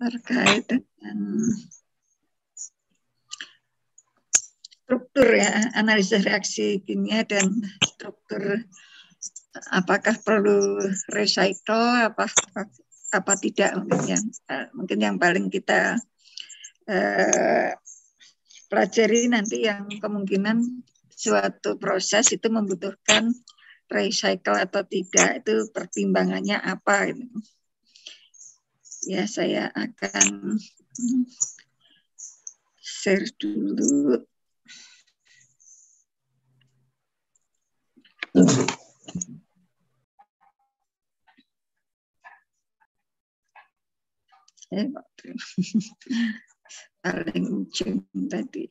terkait dengan struktur ya, analisis reaksi kimia dan struktur, apakah perlu recycle apa tidak, mungkin yang paling kita pelajari nanti yang kemungkinan suatu proses itu membutuhkan recycle atau tidak, itu pertimbangannya apa gitu. Ya, saya akan share dulu. Paling ujung tadi.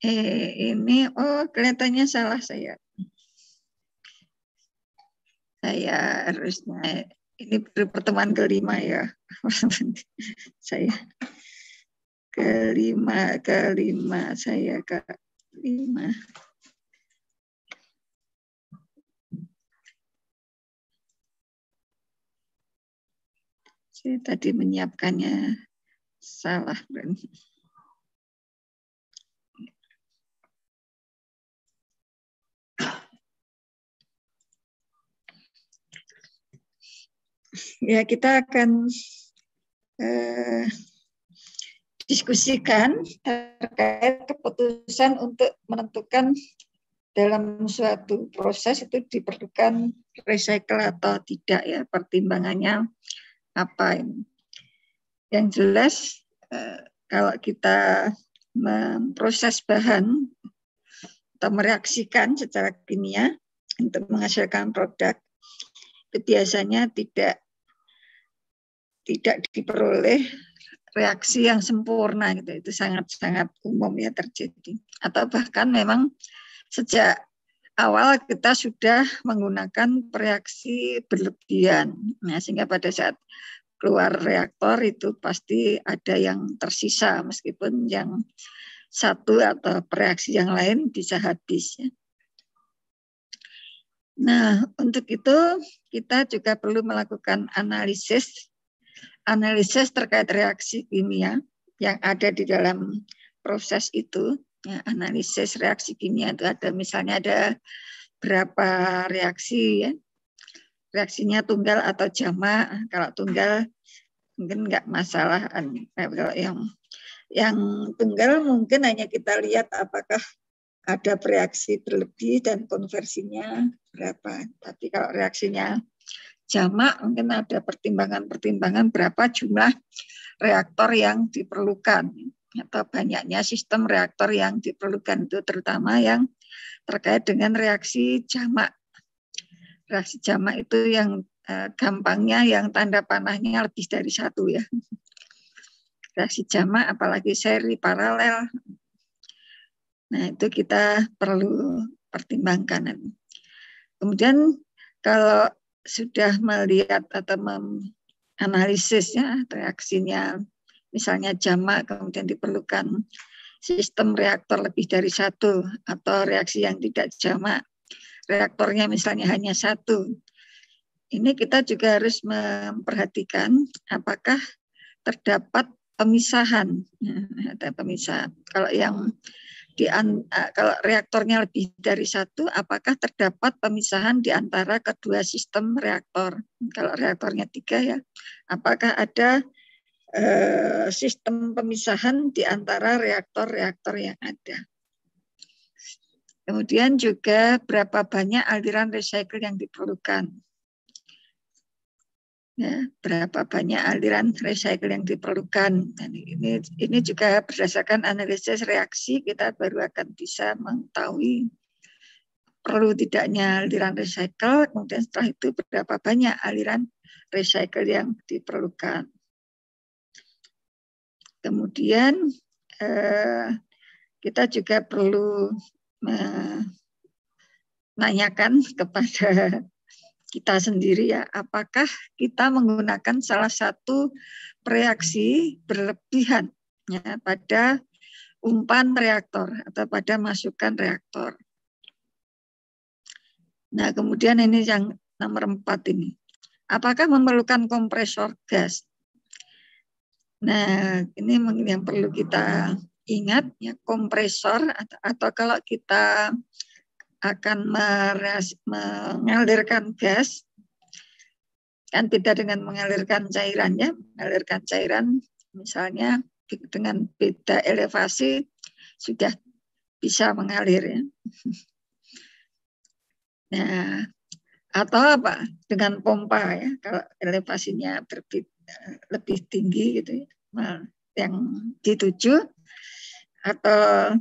Ini, kelihatannya salah saya. Saya harusnya, ini baru pertemuan kelima ya. Saya kelima saya kelima. Saya tadi menyiapkannya salah. Ya, kita akan diskusikan terkait keputusan untuk menentukan dalam suatu proses itu diperlukan recycle atau tidak ya, pertimbangannya apa ini. Yang jelas kalau kita memproses bahan atau mereaksikan secara kimia untuk menghasilkan produk, itu biasanya tidak diperoleh reaksi yang sempurna gitu. Itu sangat-sangat umum ya terjadi. Atau bahkan memang sejak awal kita sudah menggunakan reaksi berlebihan. Nah, sehingga pada saat keluar reaktor itu pasti ada yang tersisa meskipun yang satu atau reaksi yang lain bisa habis. Nah, untuk itu kita juga perlu melakukan analisis terkait reaksi kimia yang ada di dalam proses itu. Ya, analisis reaksi kimia itu ada, misalnya ada berapa reaksi ya. Reaksinya tunggal atau jamak. Kalau tunggal mungkin nggak masalah. Kalau yang tunggal mungkin hanya kita lihat apakah ada reaksi berlebih dan konversinya berapa. Tapi kalau reaksinya jamak mungkin ada pertimbangan berapa jumlah reaktor yang diperlukan atau banyaknya sistem reaktor yang diperlukan, itu terutama yang terkait dengan reaksi jamak. Reaksi jamak itu yang gampangnya yang tanda panahnya lebih dari satu ya. Reaksi jamak apalagi seri paralel. Nah, itu kita perlu pertimbangkan. Kemudian kalau sudah melihat atau menganalisis ya reaksinya, misalnya jamak, kemudian diperlukan sistem reaktor lebih dari satu, atau reaksi yang tidak jamak, reaktornya misalnya hanya satu. Ini kita juga harus memperhatikan apakah terdapat pemisahan. Ada pemisahan. Kalau reaktornya lebih dari satu, apakah terdapat pemisahan di antara kedua sistem reaktor? Kalau reaktornya 3 ya, apakah ada sistem pemisahan di antara reaktor-reaktor yang ada? Kemudian juga berapa banyak aliran recycle yang diperlukan? Ya, berapa banyak aliran recycle yang diperlukan. Dan ini juga berdasarkan analisis reaksi kita baru akan bisa mengetahui perlu tidaknya aliran recycle, kemudian setelah itu berapa banyak aliran recycle yang diperlukan. Kemudian kita juga perlu menanyakan kepada kita sendiri ya, apakah kita menggunakan salah satu reaksi berlebihan ya, pada umpan reaktor atau pada masukan reaktor. Nah, kemudian ini yang nomor 4 ini. Apakah memerlukan kompresor gas? Nah, ini yang perlu kita ingat ya, kompresor atau kalau kita akan mengalirkan gas, kan beda dengan mengalirkan cairannya. Mengalirkan cairan misalnya dengan beda elevasi sudah bisa mengalir ya. Nah, atau apa? Dengan pompa ya, kalau elevasinya lebih tinggi gitu ya, yang dituju, atau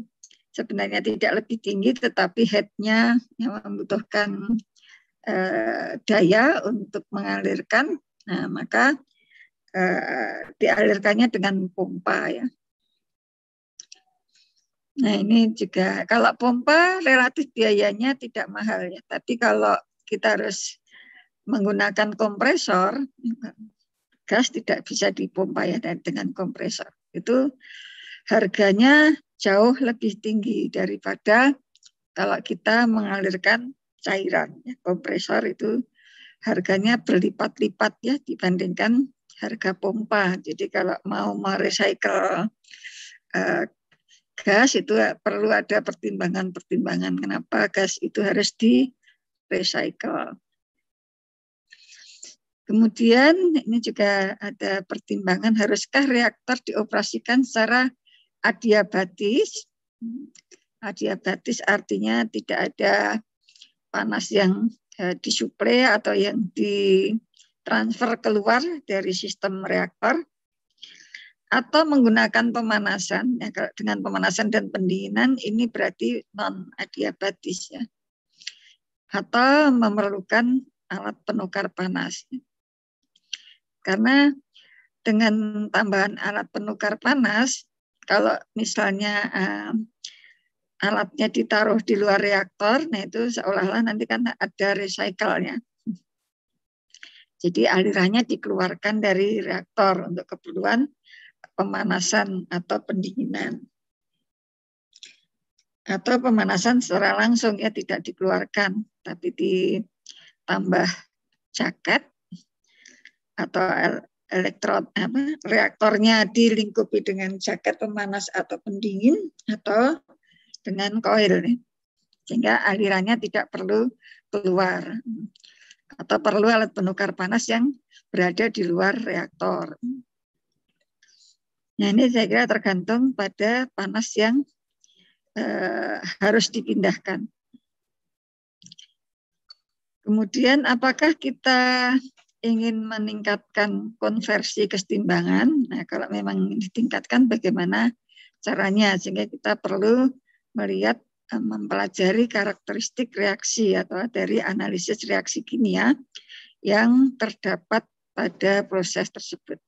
sebenarnya tidak lebih tinggi tetapi headnya yang membutuhkan daya untuk mengalirkan, nah maka dialirkannya dengan pompa ya. Nah ini juga kalau pompa relatif biayanya tidak mahal ya, tapi kalau kita harus menggunakan kompresor, gas tidak bisa dipompa ya dengan kompresor. Itu harganya jauh lebih tinggi daripada kalau kita mengalirkan cairan. Kompresor itu harganya berlipat-lipat ya dibandingkan harga pompa. Jadi kalau mau merecycle gas itu perlu ada pertimbangan-pertimbangan kenapa gas itu harus di-recycle. Kemudian ini juga ada pertimbangan, haruskah reaktor dioperasikan secara adiabatis? Adiabatis artinya tidak ada panas yang disuplai atau yang ditransfer keluar dari sistem reaktor, atau menggunakan pemanasan. Ya, dengan pemanasan dan pendinginan ini berarti non adiabatis ya. Atau memerlukan alat penukar panas. Karena dengan tambahan alat penukar panas, kalau misalnya alatnya ditaruh di luar reaktor, nah itu seolah-olah nanti kan ada recycle-nya. Jadi alirannya dikeluarkan dari reaktor untuk keperluan pemanasan atau pendinginan. Atau pemanasan secara langsung ya tidak dikeluarkan, tapi ditambah jaket atau reaktornya dilingkupi dengan jaket pemanas atau pendingin atau dengan koil, sehingga alirannya tidak perlu keluar, atau perlu alat penukar panas yang berada di luar reaktor. Nah ini saya kira tergantung pada panas yang harus dipindahkan. Kemudian apakah kita ingin meningkatkan konversi kesetimbangan? Nah kalau memang ditingkatkan bagaimana caranya, sehingga kita perlu melihat, mempelajari karakteristik reaksi atau dari analisis reaksi kimia yang terdapat pada proses tersebut.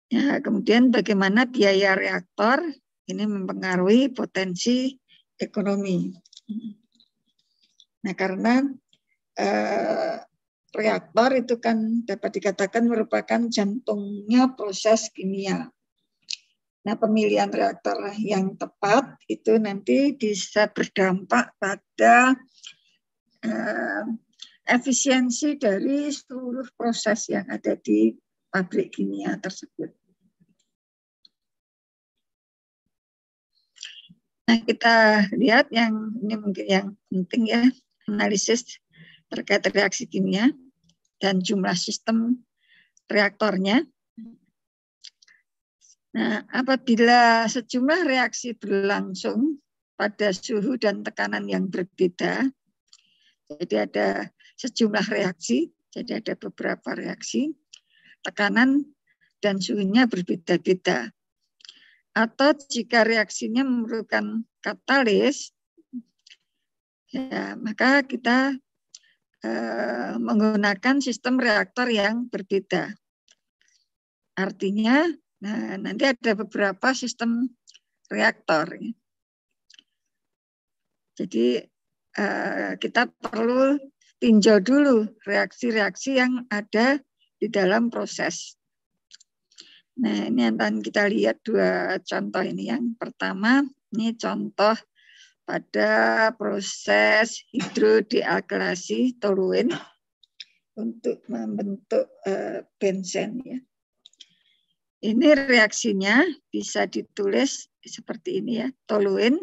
Ya, kemudian bagaimana biaya reaktor ini mempengaruhi potensi ekonomi. Nah, karena reaktor itu kan dapat dikatakan merupakan jantungnya proses kimia. Nah, pemilihan reaktor yang tepat itu nanti bisa berdampak pada efisiensi dari seluruh proses yang ada di pabrik kimia tersebut. Nah, kita lihat yang ini mungkin yang penting ya, analisis terkait reaksi kimia dan jumlah sistem reaktornya. Nah, apabila sejumlah reaksi berlangsung pada suhu dan tekanan yang berbeda, jadi ada sejumlah reaksi, jadi ada beberapa reaksi, tekanan dan suhunya berbeda-beda. Atau jika reaksinya memerlukan katalis, ya, maka kita menggunakan sistem reaktor yang berbeda. Artinya, nah, nanti ada beberapa sistem reaktor. Jadi kita perlu tinjau dulu reaksi-reaksi yang ada di dalam proses. Nah, ini akan kita lihat dua contoh ini. Yang pertama, ini contoh pada proses hidrodealkylasi toluene untuk membentuk benzen ya. Ini reaksinya bisa ditulis seperti ini ya, toluin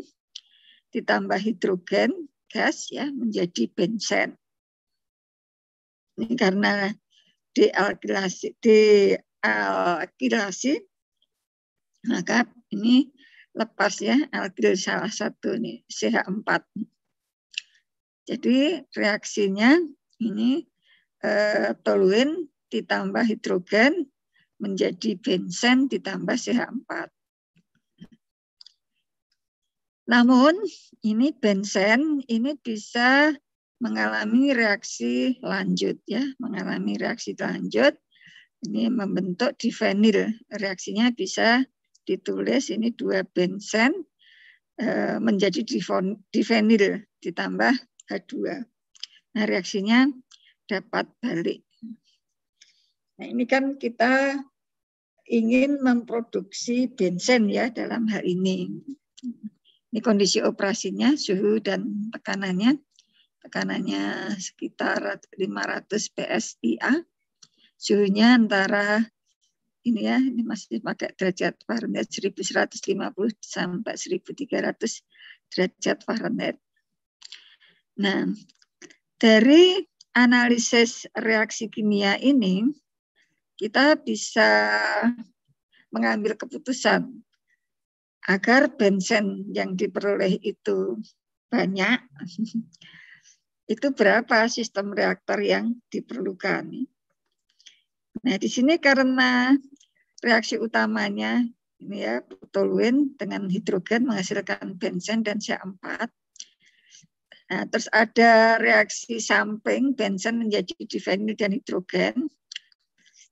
ditambah hidrogen gas ya menjadi benzen. Ini karena dealkilasi, maka ini lepas ya alkil salah satu nih CH4. Jadi reaksinya ini toluin ditambah hidrogen menjadi benzen ditambah CH4. Namun ini benzen ini bisa mengalami reaksi lanjut ya, mengalami reaksi lanjut. Ini membentuk divenil. Reaksinya bisa ditulis ini 2 benzen menjadi divenil ditambah H2. Nah, reaksinya dapat balik. Nah, ini kan kita ingin memproduksi benzen ya dalam hal ini. Ini kondisi operasinya, suhu dan tekanannya. Tekanannya sekitar 500 PSIA. Suhunya antara ini ya, ini masih pakai derajat Fahrenheit 1150 sampai 1300 derajat Fahrenheit. Nah, dari analisis reaksi kimia ini kita bisa mengambil keputusan agar benzen yang diperoleh itu banyak, itu berapa sistem reaktor yang diperlukan. Nah, di sini karena reaksi utamanya ini ya, toluin dengan hidrogen menghasilkan benzen dan CH4. Nah, terus ada reaksi samping benzen menjadi divenil dan hidrogen.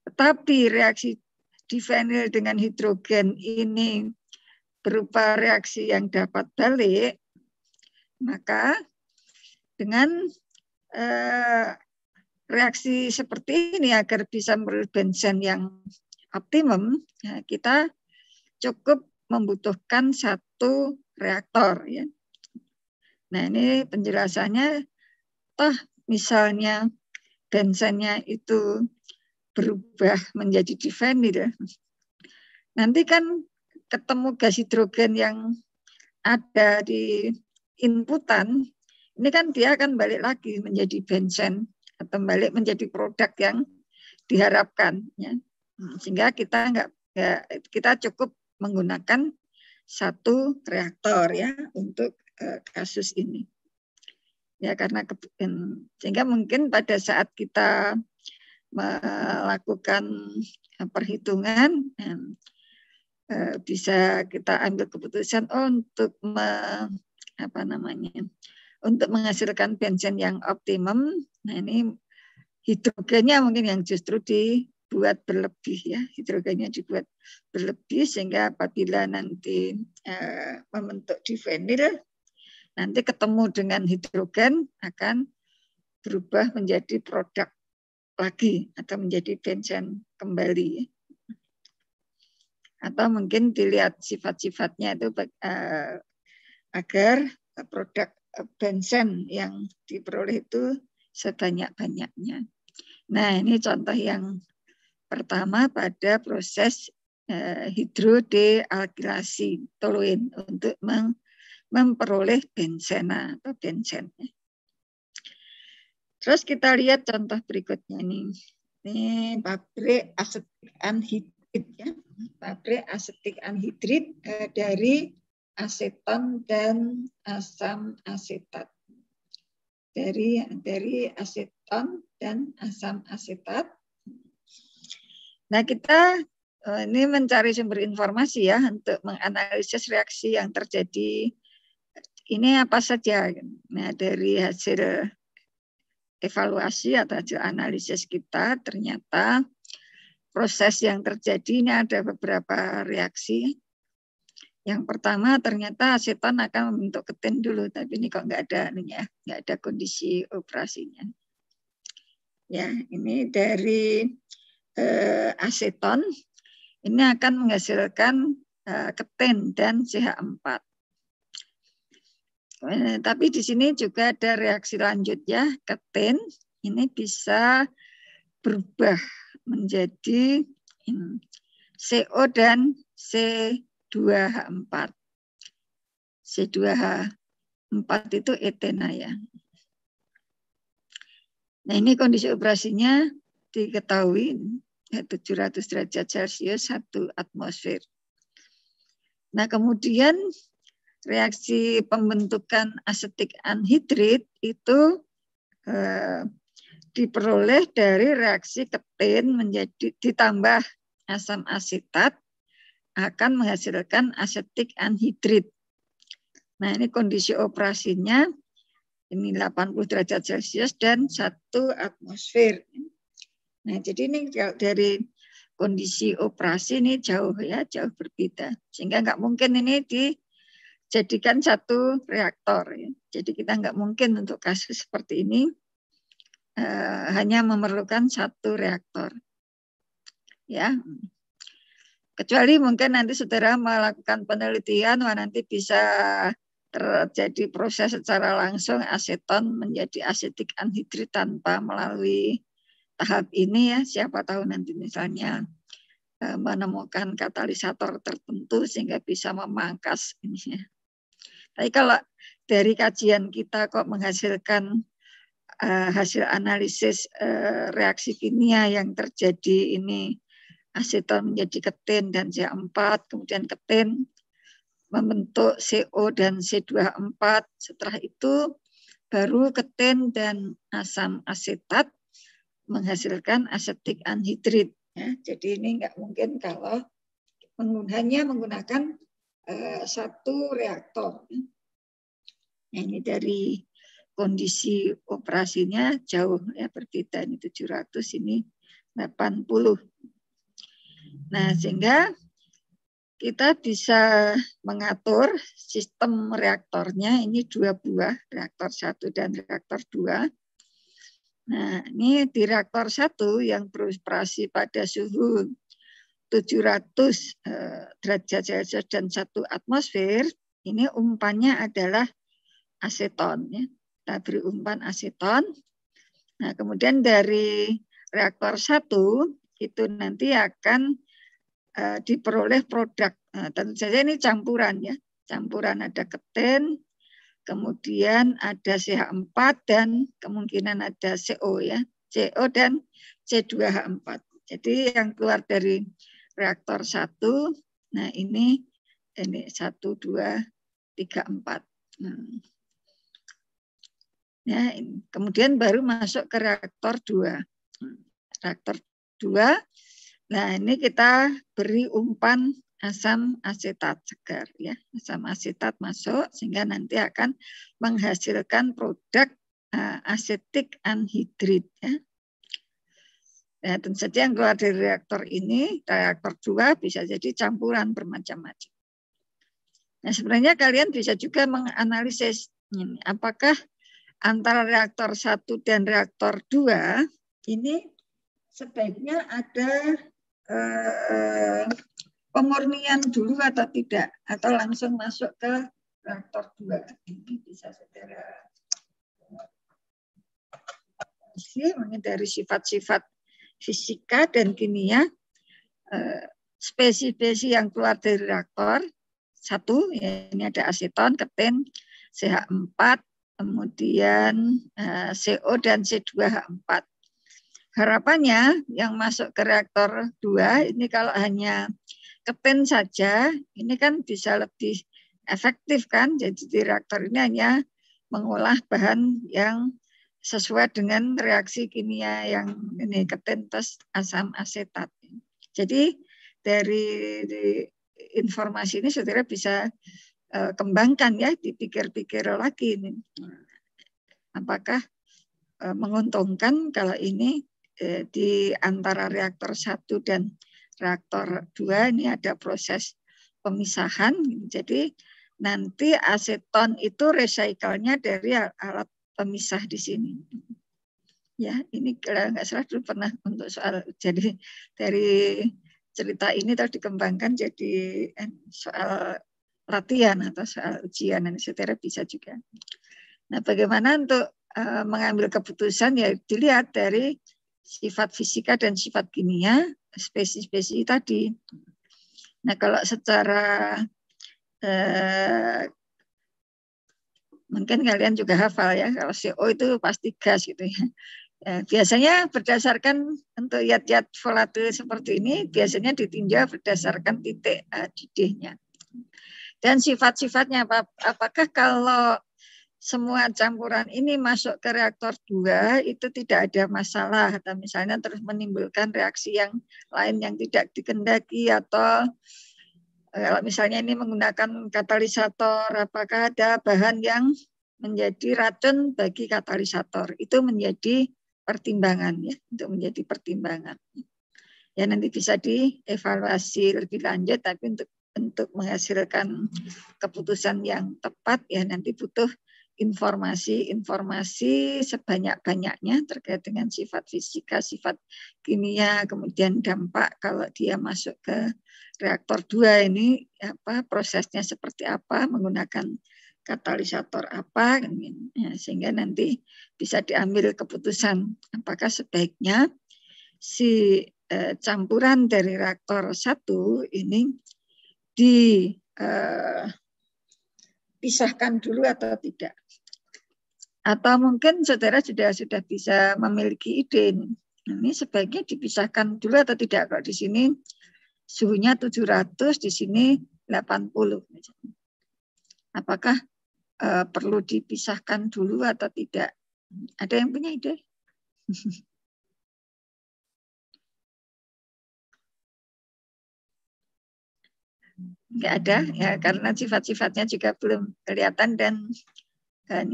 Tetapi reaksi divenil dengan hidrogen ini berupa reaksi yang dapat balik, maka dengan reaksi seperti ini agar bisa memperoleh benzen yang optimum, ya, kita cukup membutuhkan 1 reaktor. Ya. Nah, ini penjelasannya, toh misalnya benzennya itu berubah menjadi divenil, nanti kan ketemu gas hidrogen yang ada di inputan, ini kan dia akan balik lagi menjadi benzen atau balik menjadi produk yang diharapkan. Ya. Sehingga kita cukup menggunakan 1 reaktor ya untuk kasus ini. Ya karena sehingga mungkin pada saat kita melakukan perhitungan bisa kita ambil keputusan untuk untuk menghasilkan benzen yang optimum. Nah, ini hidrogennya mungkin yang justru dibuat berlebih ya, hidrogennya dibuat berlebih sehingga apabila nanti membentuk divenil, nanti ketemu dengan hidrogen akan berubah menjadi produk lagi atau menjadi benzen kembali. Atau mungkin dilihat sifat-sifatnya itu agar produk benzen yang diperoleh itu sebanyak-banyaknya. Nah, ini contoh yang pertama pada proses hidrodealkilasi toluin untuk memperoleh benzena atau benzen. Terus kita lihat contoh berikutnya nih. Ini pabrik asetik anhidrid ya. Pabrik asetik anhidrid dari aseton dan asam asetat. Dari aseton dan asam asetat. Nah, kita ini mencari sumber informasi ya untuk menganalisis reaksi yang terjadi. Ini apa saja? Nah, dari hasil evaluasi atau hasil analisis kita ternyata proses yang terjadi ini ada beberapa reaksi. Yang pertama ternyata aseton akan membentuk ketin dulu, tapi ini kok nggak ada kondisi operasinya. Ya, ini dari aseton ini akan menghasilkan ketin dan CH4. Tapi di sini juga ada reaksi lanjut ya, ketin ini bisa berubah menjadi CO dan C2H4. C2H4 itu etena ya. Nah ini kondisi operasinya diketahui 700 derajat Celcius 1 atmosfer. Nah kemudian reaksi pembentukan asetik anhidrit itu diperoleh dari reaksi ketin menjadi ditambah asam asetat akan menghasilkan asetik anhidrit. Nah ini kondisi operasinya ini 80 derajat Celcius dan 1 atmosfer. Nah jadi ini dari kondisi operasi ini jauh berbeda. Sehingga nggak mungkin ini dijadikan satu reaktor. Ya. Jadi kita nggak mungkin untuk kasus seperti ini hanya memerlukan satu reaktor. Ya. Kecuali mungkin nanti saudara melakukan penelitian, nanti bisa terjadi proses secara langsung aseton menjadi asetik anhidrit tanpa melalui tahap ini ya. Siapa tahu nanti misalnya menemukan katalisator tertentu sehingga bisa memangkas ini ya. Tapi kalau dari kajian kita kok menghasilkan hasil analisis reaksi kimia yang terjadi ini aseton menjadi ketin dan CH4, kemudian ketin membentuk CO dan C2H4. Setelah itu baru ketin dan asam asetat menghasilkan asetik anhidrit. Ya, jadi ini nggak mungkin kalau hanya menggunakan satu reaktor. Nah, ini dari kondisi operasinya jauh ya berbeda. Ini 700, ini 80. Nah, sehingga kita bisa mengatur sistem reaktornya. Ini 2 buah, reaktor 1 dan reaktor 2. Nah, ini di reaktor 1 yang beroperasi pada suhu 700 derajat Celcius dan 1 atmosfer, ini umpannya adalah aseton. Ya. Kita beri umpan aseton. Nah, kemudian dari reaktor 1 itu nanti akan diperoleh produk. Nah, tentu saja ini campuran ya. Campuran ada ketin, kemudian ada CH4 dan kemungkinan ada CO ya. CO dan C2H4. Jadi yang keluar dari reaktor 1, nah ini 1, 2, 3, 4. Ya, kemudian baru masuk ke reaktor 2. Reaktor 2. Nah, ini kita beri umpan asam asetat segar ya. Asam asetat masuk sehingga nanti akan menghasilkan produk asetik anhidrit ya. Nah, tentu saja yang keluar dari reaktor ini, reaktor 2 bisa jadi campuran bermacam-macam. Nah, sebenarnya kalian bisa juga menganalisis ini, apakah antara reaktor 1 dan reaktor 2 ini sebaiknya ada pemurnian dulu atau tidak, atau langsung masuk ke reaktor 2. Ini bisa saudara dari sifat-sifat fisika dan kimia, spesies yang keluar dari reaktor 1, ya, ini ada aseton, ketin, CH4, kemudian CO dan C2H4. Harapannya yang masuk ke reaktor 2 ini kalau hanya ketin saja, ini kan bisa lebih efektif kan. Jadi di reaktor ini hanya mengolah bahan yang sesuai dengan reaksi kimia yang ini ketin plus asam asetat. Jadi dari informasi ini saudara bisa kembangkan ya, dipikir-pikir lagi ini. Apakah menguntungkan kalau ini di antara reaktor 1 dan reaktor 2 ini ada proses pemisahan. Jadi nanti aseton itu recycle-nya dari alat pemisah di sini. Ya, ini kalau nggak salah dulu pernah untuk soal, jadi dari cerita ini terus dikembangkan jadi soal latihan atau soal ujian, nanti saudara bisa juga. Nah, bagaimana untuk mengambil keputusan ya dilihat dari sifat fisika dan sifat kimia spesies tadi. Nah, kalau secara mungkin kalian juga hafal ya, kalau CO itu pasti gas gitu ya. Biasanya berdasarkan untuk yat-yat volatil seperti ini, biasanya ditinjau berdasarkan titik didihnya. Dan sifat-sifatnya apakah kalau semua campuran ini masuk ke reaktor 2 itu tidak ada masalah, atau misalnya terus menimbulkan reaksi yang lain yang tidak dikehendaki, atau kalau misalnya ini menggunakan katalisator, apakah ada bahan yang menjadi racun bagi katalisator, itu menjadi pertimbangan ya, untuk menjadi pertimbangan. Ya nanti bisa dievaluasi lebih lanjut, tapi untuk menghasilkan keputusan yang tepat ya nanti butuh informasi sebanyak-banyaknya terkait dengan sifat fisika, sifat kimia, kemudian dampak kalau dia masuk ke reaktor 2 ini prosesnya seperti apa, menggunakan katalisator apa, ya, sehingga nanti bisa diambil keputusan apakah sebaiknya si campuran dari reaktor 1 ini dipisahkan dulu atau tidak. Atau mungkin saudara sudah bisa memiliki ide ini sebaiknya dipisahkan dulu atau tidak. Kalau di sini suhunya 700, di sini 80. Apakah perlu dipisahkan dulu atau tidak? Ada yang punya ide? Enggak ada ya, karena sifat-sifatnya juga belum kelihatan dan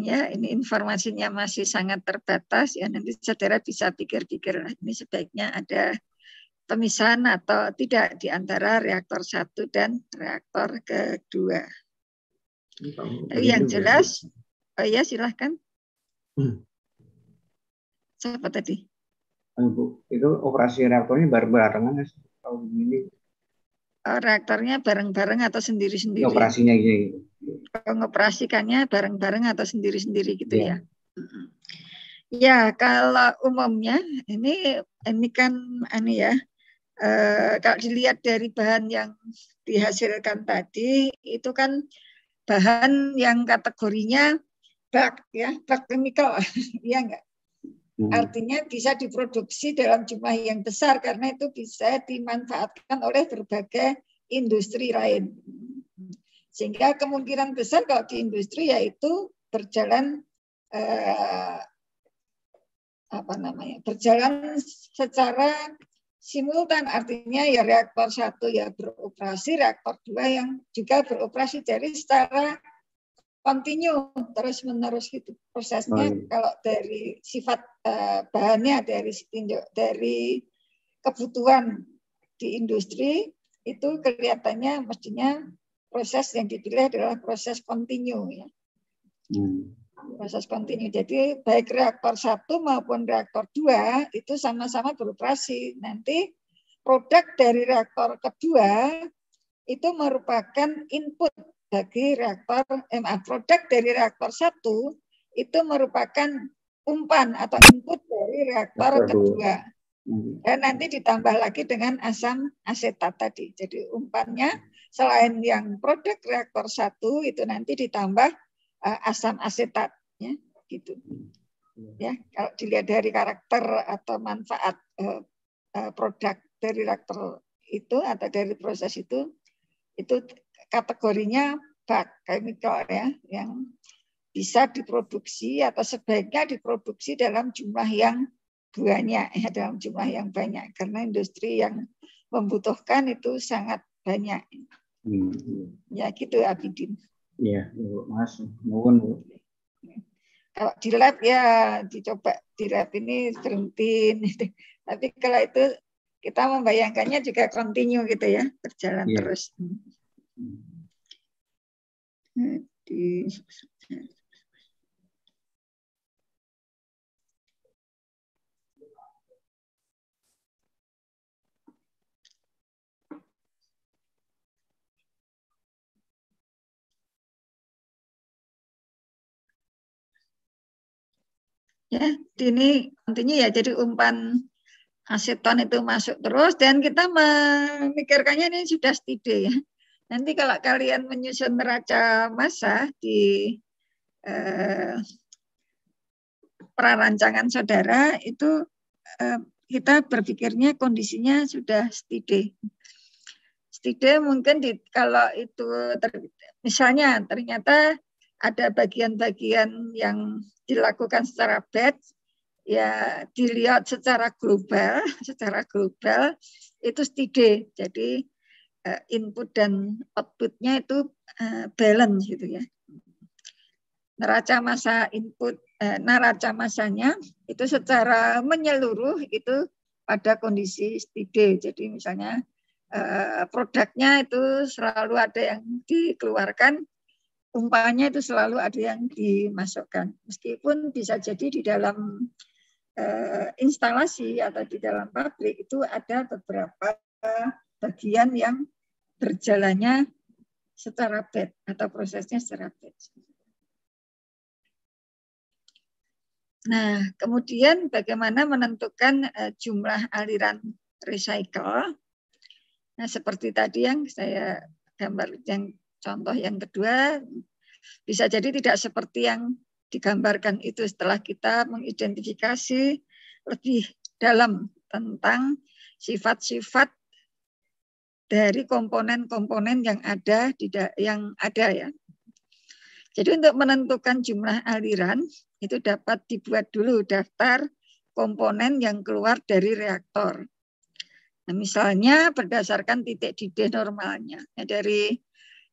ya ini informasinya masih sangat terbatas ya, nanti saudara bisa pikir-pikir ini sebaiknya ada pemisahan atau tidak di antara reaktor 1 dan reaktor kedua. Yang jelas, oh ya silahkan. Siapa tadi? Bu, itu operasi reaktornya bareng-barengan tahun ini? Reaktornya bareng-bareng atau sendiri-sendiri? Operasinya gitu. Mengoperasikannya bareng-bareng atau sendiri-sendiri gitu ya? Ya kalau umumnya ini kan ya. Kalau dilihat dari bahan yang dihasilkan tadi itu kan bahan yang kategorinya bak ya, bak chemical ya enggak. Artinya bisa diproduksi dalam jumlah yang besar karena itu bisa dimanfaatkan oleh berbagai industri lain. Sehingga kemungkinan besar kalau di industri yaitu berjalan berjalan secara simultan, artinya ya reaktor 1 ya beroperasi, reaktor 2 yang juga beroperasi, jadi secara kontinu terus menerus gitu prosesnya. Kalau dari sifat bahannya, dari kebutuhan di industri itu kelihatannya mestinya proses yang dipilih adalah proses kontinu ya. Proses kontinu. Jadi baik reaktor 1 maupun reaktor 2 itu sama-sama beroperasi. Nanti produk dari reaktor kedua itu merupakan input bagi reaktor produk dari reaktor 1 itu merupakan umpan atau input dari reaktor kedua. Dan nanti ditambah lagi dengan asam asetat tadi. Jadi umpannya selain yang produk reaktor 1 itu nanti ditambah asam asetat ya, gitu. Ya, kalau dilihat dari karakter atau manfaat produk dari reaktor itu atau dari proses itu kategorinya bak chemical ya, yang bisa diproduksi atau sebaiknya diproduksi dalam jumlah yang banyak ya, dalam jumlah yang banyak karena industri yang membutuhkan itu sangat banyak. Ya gitu Abidin. Iya, Mas. Nuhun. Kalau di lab ya dicoba di lab ini berhenti. Tapi kalau itu kita membayangkannya juga kontinu gitu ya, berjalan terus. Ya, ini intinya ya jadi umpan aseton itu masuk terus dan kita memikirkannya ini sudah stide ya. Nanti kalau kalian menyusun neraca massa di prarancangan saudara itu kita berpikirnya kondisinya sudah stide. Stide mungkin kalau itu misalnya ternyata ada bagian-bagian yang dilakukan secara batch, ya dilihat secara global itu stide. Jadi input dan outputnya itu balance gitu ya. Neraca massa input, neraca massanya itu secara menyeluruh itu pada kondisi stide. Jadi misalnya produknya itu selalu ada yang dikeluarkan, umpanya itu selalu ada yang dimasukkan. Meskipun bisa jadi di dalam instalasi atau di dalam pabrik itu ada beberapa bagian yang berjalannya secara batch atau prosesnya secara batch. Nah, kemudian bagaimana menentukan jumlah aliran recycle? Nah, seperti tadi yang saya gambar, yang contoh yang kedua, bisa jadi tidak seperti yang digambarkan itu setelah kita mengidentifikasi lebih dalam tentang sifat-sifat dari komponen-komponen yang ada ya. Jadi untuk menentukan jumlah aliran itu dapat dibuat dulu daftar komponen yang keluar dari reaktor. Nah, misalnya berdasarkan titik didih normalnya. Nah, dari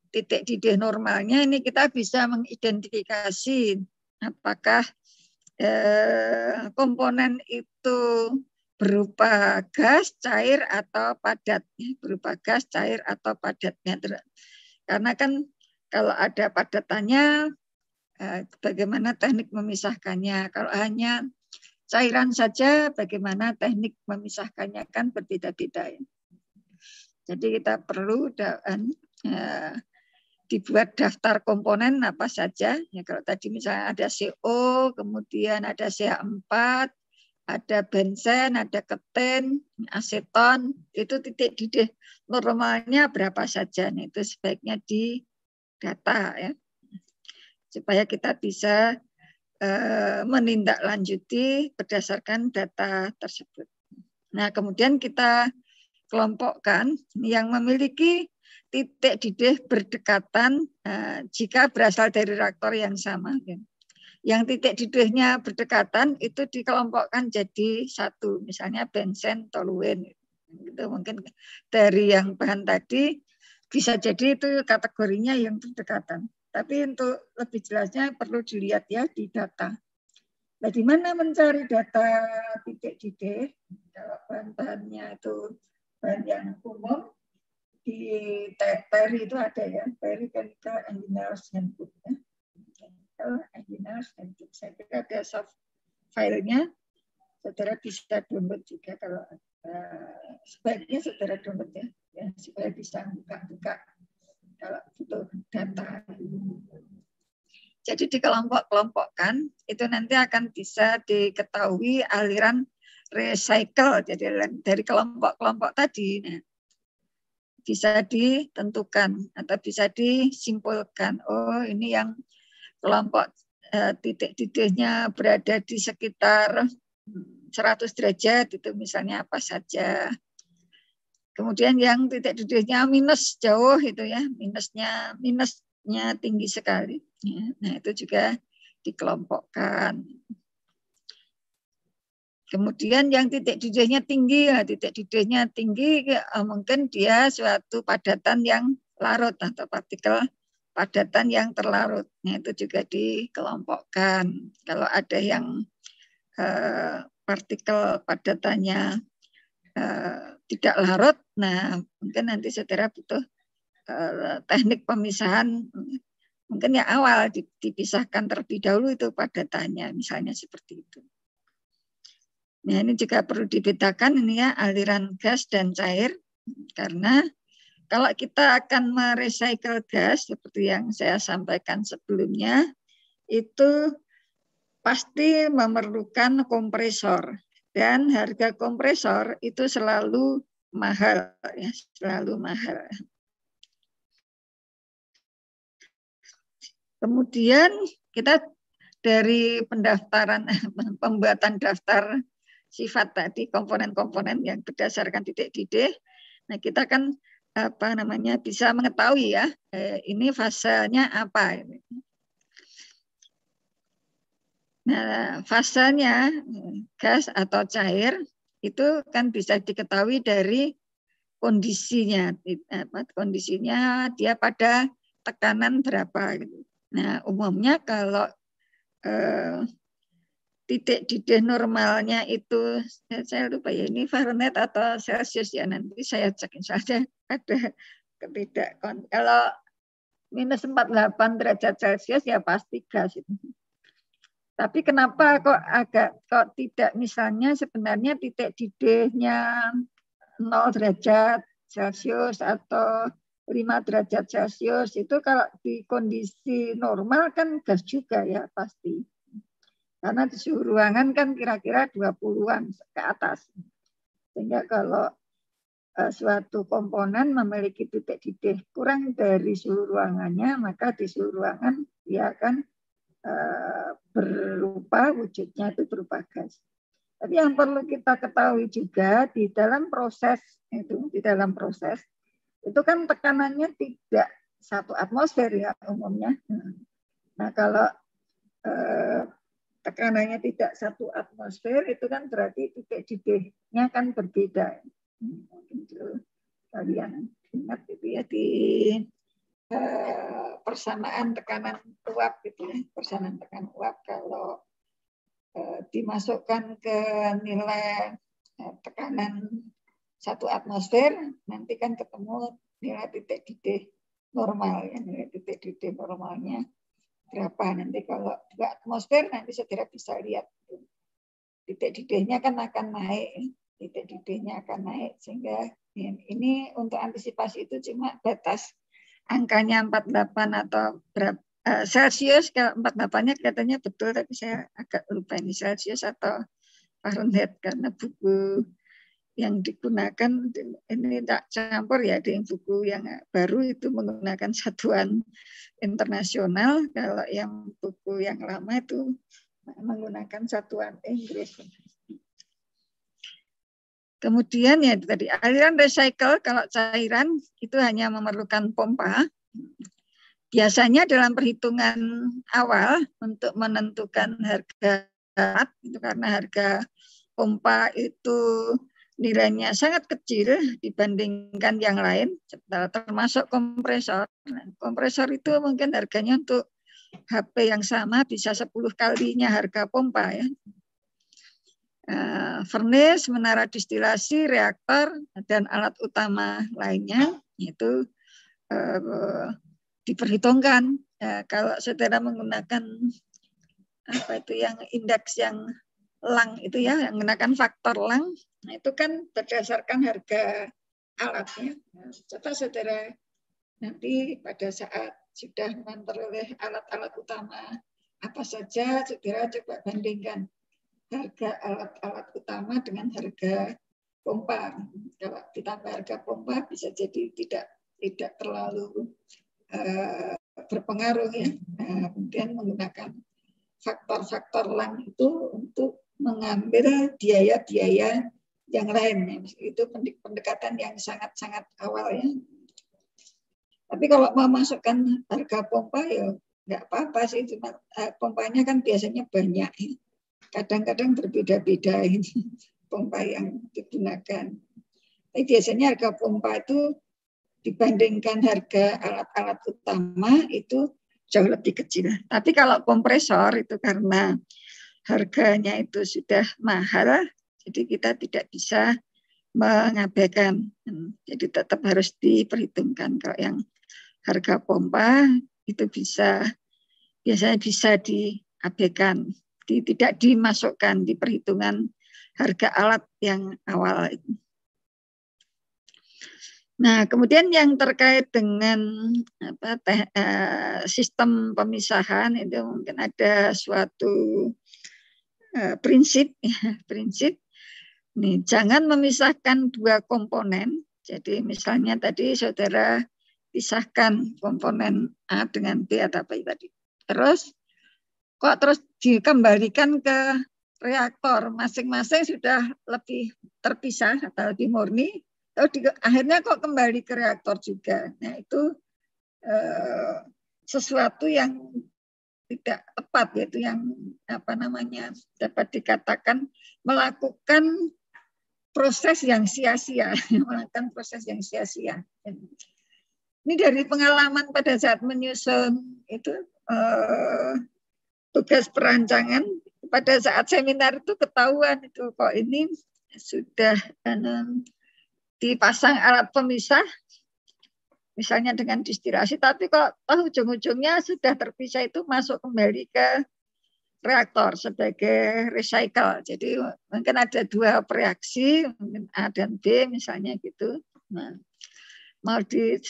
titik didih normalnya ini kita bisa mengidentifikasi apakah komponen itu berupa gas, cair, atau padat. Berupa gas, cair, atau padatnya. Karena kan kalau ada padatannya, bagaimana teknik memisahkannya. Kalau hanya cairan saja, bagaimana teknik memisahkannya kan berbeda-beda. Jadi kita perlu dibuat daftar komponen apa saja. Ya, kalau tadi misalnya ada CO, kemudian ada CH4, ada benzen, ada keten, aseton, itu titik didih normalnya berapa saja. Nah, itu sebaiknya di data ya, supaya kita bisa menindaklanjuti berdasarkan data tersebut. Nah, kemudian kita kelompokkan yang memiliki titik didih berdekatan jika berasal dari reaktor yang sama. Yang titik didihnya berdekatan itu dikelompokkan jadi satu, misalnya benzen, toluen. Itu mungkin dari yang bahan tadi bisa jadi itu kategorinya yang berdekatan. Tapi untuk lebih jelasnya perlu dilihat ya di data. Nah, di mana mencari data titik didih? Kalau bahan-bahannya itu bahan yang umum, di PERI itu ada ya, PERI Chemical Engineers Handbook ya. Chemical Engineers Handbook. Saya kira ada soft filenya, saudara bisa download juga kalau sebaiknya saudara download ya, supaya bisa buka-buka kalau butuh data. Jadi dikelompok-kelompokkan, itu nanti akan bisa diketahui aliran recycle. Jadi dari kelompok-kelompok tadi, nah, bisa ditentukan atau bisa disimpulkan. Oh, ini yang kelompok titik didihnya berada di sekitar 100 derajat, itu misalnya apa saja. Kemudian yang titik didihnya minus jauh itu ya, minusnya tinggi sekali. Ya. Nah, itu juga dikelompokkan. Kemudian yang titik didihnya tinggi, ya, titik didihnya tinggi mungkin dia suatu padatan yang larut atau partikel padatan yang terlarut. Nah, itu juga dikelompokkan. Kalau ada yang partikel padatannya tidak larut, nah mungkin nanti saudara butuh teknik pemisahan, mungkin yang awal dipisahkan terlebih dahulu itu padatannya, misalnya seperti itu. Nah, ini juga perlu dibedakan ini ya, aliran gas dan cair, karena kalau kita akan merecycle gas seperti yang saya sampaikan sebelumnya, itu pasti memerlukan kompresor. Dan harga kompresor itu selalu mahal, ya, selalu mahal. Kemudian kita dari pendaftaran, pembuatan daftar sifat tadi, komponen-komponen yang berdasarkan titik didih. Nah, kita kan bisa mengetahui ya, ini fasenya apa ini. Nah, fasenya gas atau cair itu kan bisa diketahui dari kondisinya, kondisinya dia pada tekanan berapa. Nah, umumnya kalau titik didih normalnya itu, saya lupa ya, ini Fahrenheit atau Celsius ya, nanti saya cek saja ada ketidak. Kalau minus 48 derajat Celsius ya pasti gas itu. Tapi kenapa kok tidak, misalnya sebenarnya titik didihnya 0 derajat Celsius atau 5 derajat Celsius itu kalau di kondisi normal kan gas juga ya pasti. Karena di suhu ruangan kan kira-kira 20-an ke atas. Sehingga kalau suatu komponen memiliki titik didih kurang dari suhu ruangannya, maka di suhu ruangan dia akan berupa wujudnya itu berupa gas. Tapi yang perlu kita ketahui juga di dalam proses itu kan tekanannya tidak 1 atmosfer ya umumnya. Nah, kalau tekanannya tidak 1 atmosfer itu kan berarti titik didihnya kan berbeda. Mungkin kalian ingat itu ya di persamaan tekanan uap gitu ya. Persamaan tekanan uap kalau dimasukkan ke nilai tekanan 1 atmosfer, nanti kan ketemu nilai titik didih normal ya, nilai titik didih normalnya berapa. Nanti kalau 2 atmosfer nanti saudara bisa lihat titik didihnya kan akan naik, titik didihnya akan naik, sehingga ini untuk antisipasi itu cuma batas angkanya 48 atau berapa Celsius. Kalau 48-nya kelihatannya betul, tapi saya agak lupa ini Celsius atau Fahrenheit karena buku yang digunakan ini tak campur ya, di buku yang baru itu menggunakan satuan internasional, kalau yang buku yang lama itu menggunakan satuan Inggris. Kemudian ya tadi aliran recycle, kalau cairan itu hanya memerlukan pompa. Biasanya dalam perhitungan awal untuk menentukan harga itu karena harga pompa itu nilainya sangat kecil dibandingkan yang lain, termasuk kompresor. Kompresor itu mungkin harganya untuk HP yang sama bisa 10 kalinya harga pompa ya. Furnace, menara distilasi, reaktor, dan alat utama lainnya itu diperhitungkan. Kalau saudara menggunakan yang indeks yang Lang itu ya, yang menggunakan faktor Lang, nah itu kan berdasarkan harga alatnya. Coba saudara nanti pada saat sudah memperoleh alat-alat utama apa saja, saudara coba bandingkan harga alat-alat utama dengan harga pompa. Kalau ditambah harga pompa bisa jadi tidak terlalu berpengaruh ya. Kemudian menggunakan faktor-faktor Lang itu untuk mengambil biaya-biaya yang lain. Itu pendekatan yang sangat-sangat awal ya. Tapi kalau mau masukkan harga pompa ya nggak apa-apa sih, cuma pompanya kan biasanya banyak ya. Kadang-kadang berbeda-beda ini pompa yang digunakan. Tapi biasanya harga pompa itu dibandingkan harga alat-alat utama itu jauh lebih kecil. Tapi kalau kompresor itu karena harganya itu sudah mahal, jadi kita tidak bisa mengabaikan. Jadi tetap harus diperhitungkan. Kalau yang harga pompa itu biasanya bisa diabaikan, tidak dimasukkan di perhitungan harga alat yang awal itu. Nah, kemudian yang terkait dengan sistem pemisahan itu mungkin ada suatu prinsip Nih, jangan memisahkan dua komponen. Jadi misalnya tadi saudara pisahkan komponen A dengan B atau apa tadi. Terus kok terus dikembalikan ke reaktor, masing-masing sudah lebih terpisah atau lebih murni, akhirnya kok kembali ke reaktor juga. Nah itu sesuatu yang tidak tepat, yaitu yang dapat dikatakan melakukan proses yang sia-sia, melakukan proses yang sia-sia. Ini dari pengalaman pada saat menyusun itu tugas perancangan, pada saat seminar itu ketahuan itu kok ini sudah dipasang alat pemisah, misalnya dengan distilasi, tapi kok ujung-ujungnya sudah terpisah itu masuk kembali ke reaktor sebagai recycle. Jadi mungkin ada dua reaksi, mungkin A dan B misalnya gitu. Nah, mau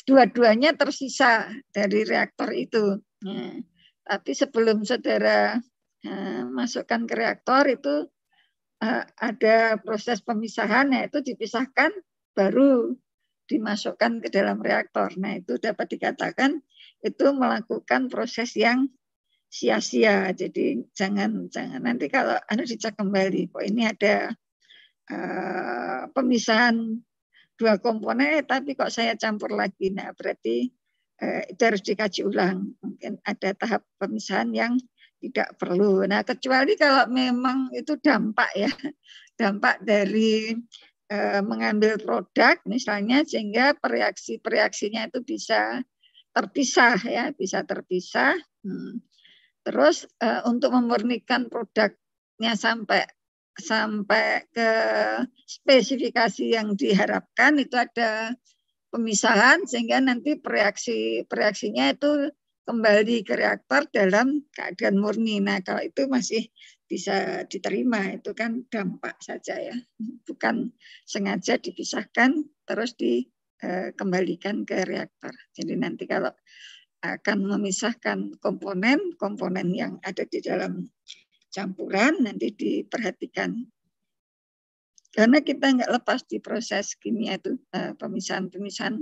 dua-duanya tersisa dari reaktor itu. Nah, tapi sebelum saudara masukkan ke reaktor itu ada proses pemisahan, yaitu dipisahkan baru dimasukkan ke dalam reaktor. Nah itu dapat dikatakan itu melakukan proses yang sia-sia. Jadi jangan nanti kalau dicek kembali, kok ini ada pemisahan dua komponen, tapi kok saya campur lagi. Nah berarti itu harus dikaji ulang. Mungkin ada tahap pemisahan yang tidak perlu. Nah kecuali kalau memang itu dampak dari mengambil produk misalnya, sehingga reaksinya itu bisa terpisah ya, bisa terpisah. Terus untuk memurnikan produknya sampai ke spesifikasi yang diharapkan itu ada pemisahan, sehingga nanti reaksinya itu kembali ke reaktor dalam keadaan murni. Nah kalau itu masih bisa diterima, itu kan dampak saja ya, bukan sengaja dipisahkan terus dikembalikan ke reaktor. Jadi nanti kalau akan memisahkan komponen yang ada di dalam campuran, nanti diperhatikan. Karena kita nggak lepas di proses kimia itu, pemisahan-pemisahan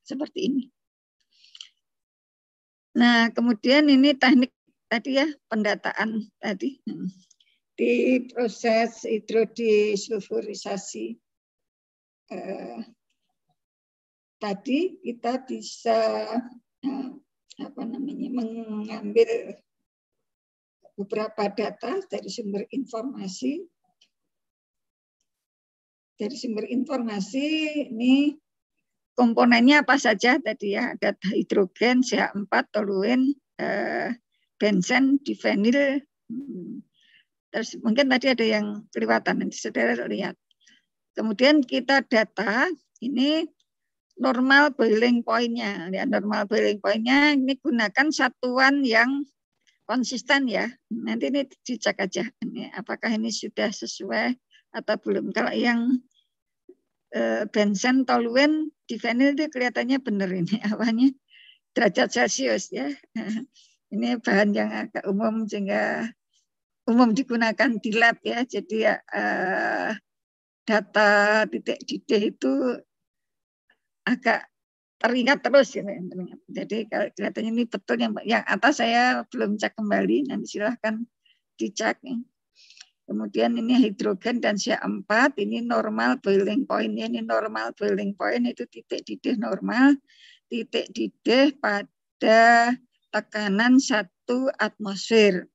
seperti ini. Nah, kemudian ini teknik tadi ya, pendataan tadi. Di proses hidrodisulfurisasi tadi kita bisa mengambil beberapa data dari sumber informasi. Dari sumber informasi ini komponennya apa saja tadi ya, ada hidrogen, CH4, toluen, benzen, difenil. Terus mungkin tadi ada yang kelewatan, nanti saudara lihat. Kemudian kita data ini normal boiling point-nya. Ya, normal boiling point-nya ini gunakan satuan yang konsisten ya. Nanti ini dicek aja ini apakah ini sudah sesuai atau belum. Kalau yang benzen, toluen, difenil itu kelihatannya benar ini awalnya derajat Celcius ya. Ini bahan yang agak umum sehingga umum digunakan di lab ya. Jadi data titik didih itu agak teringat terus ya. Jadi kalau kelihatannya ini betul, yang atas saya belum cek kembali, nanti silahkan dicek. Kemudian ini hidrogen dan CH4, ini normal boiling point. Ini normal boiling point itu titik didih normal, titik didih pada tekanan 1 atmosfer.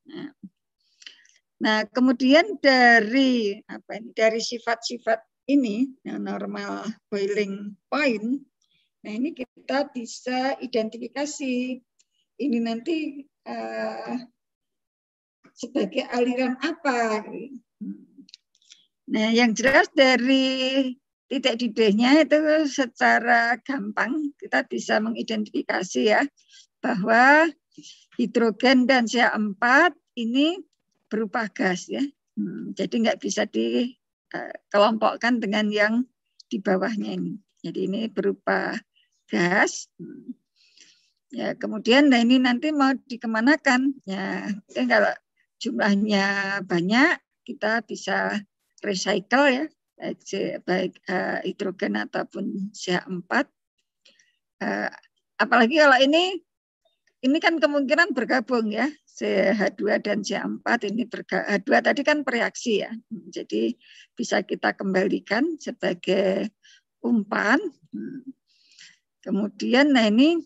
Nah, kemudian dari sifat-sifat ini, normal boiling point, nah ini kita bisa identifikasi ini nanti sebagai aliran apa. Nah, yang jelas dari titik didihnya itu secara gampang kita bisa mengidentifikasi ya bahwa hidrogen dan CH4 ini berupa gas ya. Jadi nggak bisa dikelompokkan dengan yang di bawahnya ini. Jadi ini berupa gas. Ya, kemudian nah ini nanti mau dikemanakan? Ya, kalau jumlahnya banyak, kita bisa recycle ya, baik hidrogen ataupun CH4. Apalagi kalau ini kan kemungkinan bergabung ya, CH2 dan CH4 ini H2 tadi kan bereaksi ya. Jadi bisa kita kembalikan sebagai umpan. Kemudian nah ini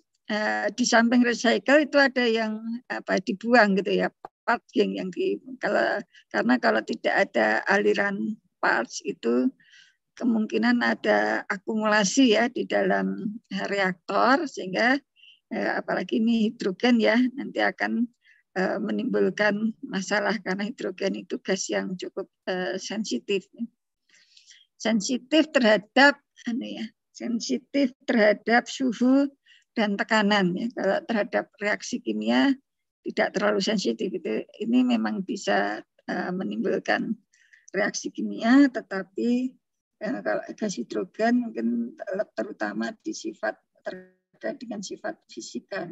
di samping recycle itu ada yang dibuang gitu ya, part yang karena kalau tidak ada aliran parts itu kemungkinan ada akumulasi ya di dalam reaktor, sehingga apalagi ini hidrogen ya, nanti akan menimbulkan masalah karena hidrogen itu gas yang cukup sensitif. Sensitif terhadap sensitif terhadap suhu dan tekanan ya. Kalau terhadap reaksi kimia tidak terlalu sensitif. Ini memang bisa menimbulkan reaksi kimia, tetapi kalau gas hidrogen mungkin terutama di sifat terkait dengan sifat fisika.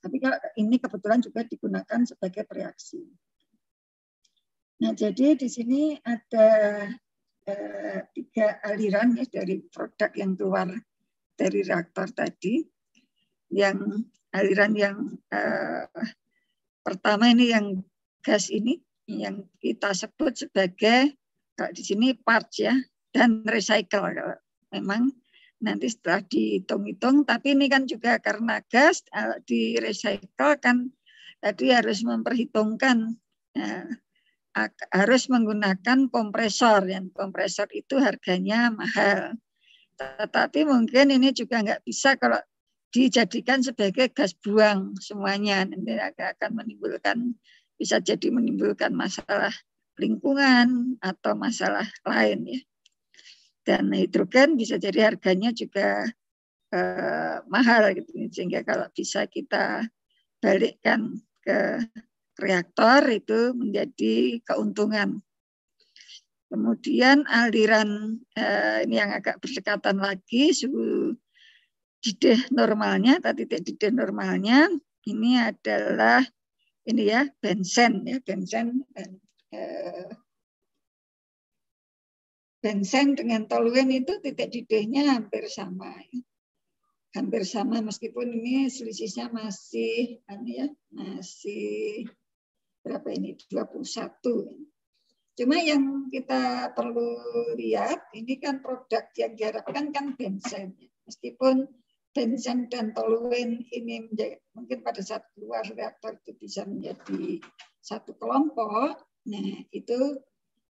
Tapi kalau ini kebetulan juga digunakan sebagai reaksi. Nah, jadi di sini ada 3 aliran ya dari produk yang keluar dari reaktor tadi. Yang aliran yang pertama ini yang gas ini yang kita sebut sebagai kalau di sini parts ya, dan recycle. Memang nanti setelah dihitung-hitung, tapi ini kan juga karena gas di recycle kan tadi harus memperhitungkan harus menggunakan kompresor, yang kompresor itu harganya mahal. Tetapi mungkin ini juga nggak bisa kalau dijadikan sebagai gas buang semuanya, nanti akan menimbulkan, bisa jadi menimbulkan masalah lingkungan atau masalah lain ya. Dan hidrogen bisa jadi harganya juga mahal gitu, sehingga kalau bisa kita balikkan ke reaktor itu menjadi keuntungan. Kemudian aliran ini yang agak berdekatan lagi, suhu didih normalnya, titik didih normalnya ini adalah ini ya benzen ya, benzen dengan toluen itu titik didihnya hampir sama ya. Hampir sama meskipun ini selisihnya masih masih berapa ini 21. Cuma yang kita perlu lihat ini kan produk yang diharapkan kan benzen. Meskipun benzen dan toluen ini mungkin pada saat keluar reaktor itu bisa menjadi satu kelompok. Nah, itu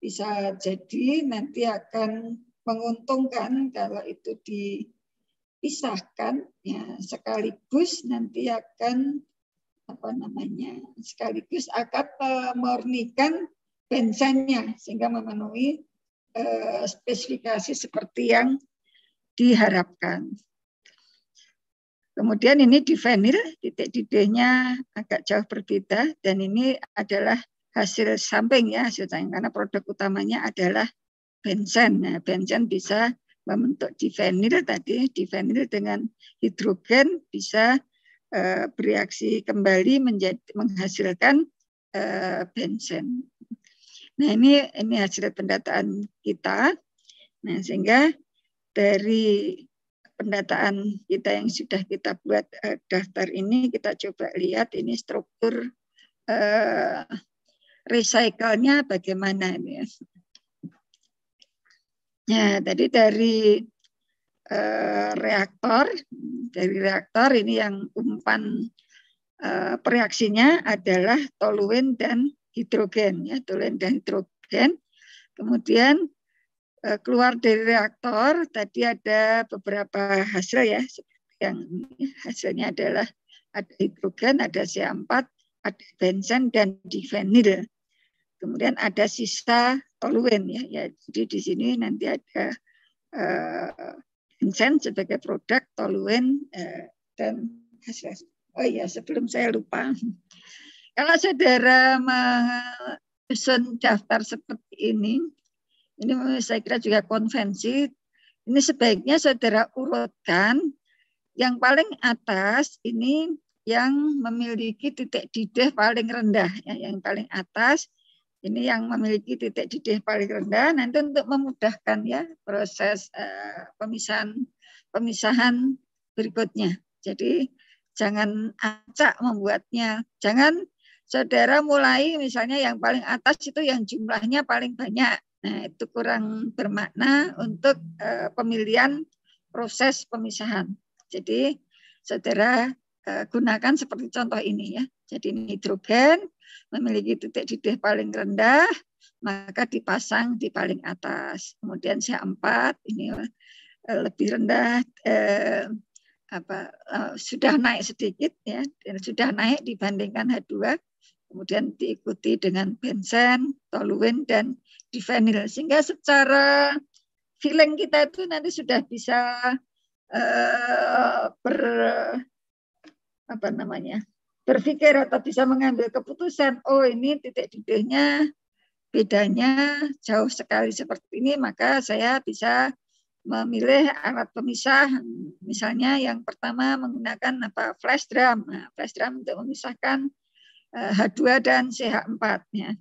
bisa jadi nanti akan menguntungkan kalau itu dipisahkan ya, sekaligus nanti akan sekaligus akan memurnikan benzennya sehingga memenuhi spesifikasi seperti yang diharapkan. Kemudian ini di vinil, titik didihnya agak jauh berbeda, dan ini adalah hasil samping ya, hasil samping, karena produk utamanya adalah benzen. Nah, benzen bisa membentuk di vinil dengan hidrogen bisa bereaksi kembali menghasilkan benzen. Nah, ini hasil pendataan kita. Nah, sehingga dari pendataan kita yang sudah kita buat daftar ini, kita coba lihat ini struktur recycle-nya bagaimana ini ya. Ya, tadi dari reaktor ini yang umpan pereaksinya adalah toluen dan hidrogen ya, toluen dan hidrogen. Kemudian keluar dari reaktor tadi ada beberapa hasil ya, seperti yang hasilnya adalah ada hidrogen, ada CH4, ada benzen dan divinil. Kemudian ada sisa toluen ya. Jadi di sini nanti ada benzen sebagai produk, toluen dan hasil. Oh iya, sebelum saya lupa, kalau saudara menyusun daftar seperti ini saya kira juga konvensi. Ini sebaiknya saudara urutkan yang paling atas ini yang memiliki titik didih paling rendah ya, yang paling atas Ini yang memiliki titik didih paling rendah. Nanti untuk memudahkan ya proses pemisahan berikutnya. Jadi jangan acak membuatnya. Jangan saudara mulai misalnya yang paling atas itu yang jumlahnya paling banyak. Nah, itu kurang bermakna untuk pemilihan proses pemisahan. Jadi saudara gunakan seperti contoh ini ya. Jadi nitrogen memiliki titik didih paling rendah, maka dipasang di paling atas. Kemudian CH4 ini lebih rendah, sudah naik sedikit ya, sudah naik dibandingkan H2. Kemudian diikuti dengan benzen, toluene, dan divinil. Sehingga secara feeling kita itu nanti sudah bisa berpikir atau bisa mengambil keputusan, oh ini titik didihnya bedanya jauh sekali seperti ini, maka saya bisa memilih alat pemisah. Misalnya yang pertama menggunakan flash drum. Nah, flash drum untuk memisahkan H2 dan CH4 ya.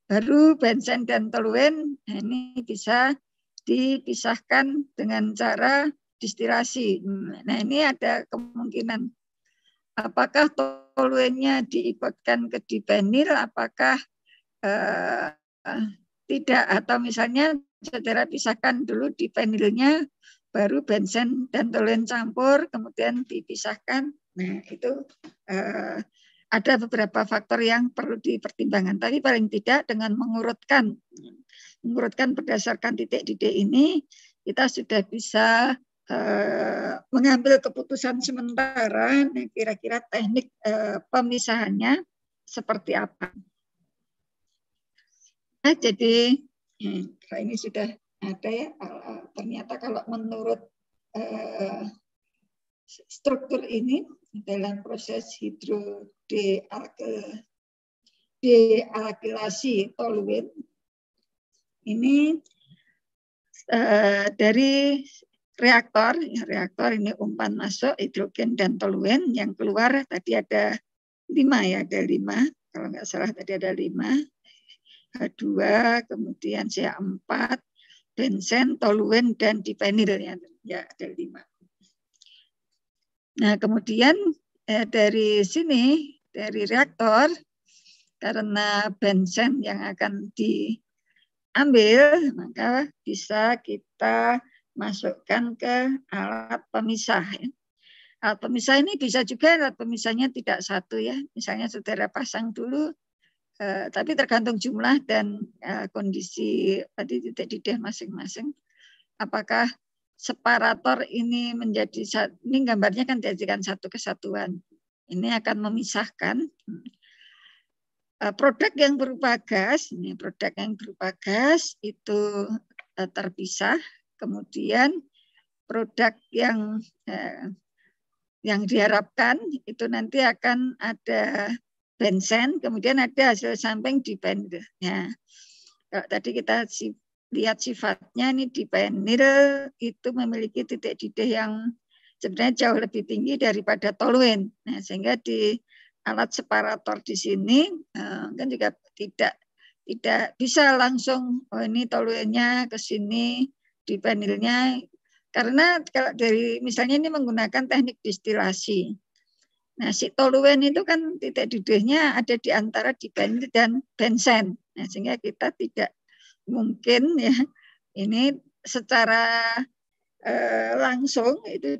Baru benzen dan toluene ini bisa dipisahkan dengan cara distilasi. Nah, ini ada kemungkinan apakah toluennya diikutkan ke dibenil, apakah tidak, atau misalnya saudara pisahkan dulu dibenilnya, baru benzen dan toluen campur, kemudian dipisahkan. Nah, itu ada beberapa faktor yang perlu dipertimbangkan. Tapi paling tidak dengan mengurutkan berdasarkan titik didih ini, kita sudah bisa mengambil keputusan sementara, kira-kira teknik pemisahannya seperti apa. Nah, jadi ini sudah ada ya. Ternyata kalau menurut struktur ini dalam proses hidrodealkilasi toluene ini dari reaktor ini umpan masuk hidrogen dan toluene, yang keluar tadi ada 5 ya, ada 5 kalau nggak salah tadi ada 5, H2 kemudian CH4, benzen, toluene, dan divinil ya ada 5. Nah kemudian dari sini dari reaktor, karena benzen yang akan diambil, maka bisa kita masukkan ke alat pemisah. Alat pemisah ini bisa juga alat pemisahnya tidak satu ya. Misalnya saudara pasang dulu, tapi tergantung jumlah dan kondisi tadi titik didih masing-masing. Apakah separator ini menjadi, ini gambarnya kan dijadikan satu kesatuan. Ini akan memisahkan produk yang berupa gas, itu terpisah, kemudian produk yang diharapkan itu nanti akan ada benzen, kemudian ada hasil samping dibenil. Ya, kalau tadi kita lihat sifatnya, ini dibenil itu memiliki titik didih yang sebenarnya jauh lebih tinggi daripada toluene. Nah, sehingga di alat separator di sini kan juga tidak bisa langsung ini toluennya ke sini, dibenilnya, karena kalau dari misalnya ini menggunakan teknik distilasi. Nah, si toluen itu kan titik didihnya ada di antara dibenil dan benzen. Nah, sehingga kita tidak mungkin ya ini secara langsung itu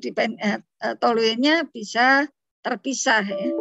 toluennya bisa terpisah ya.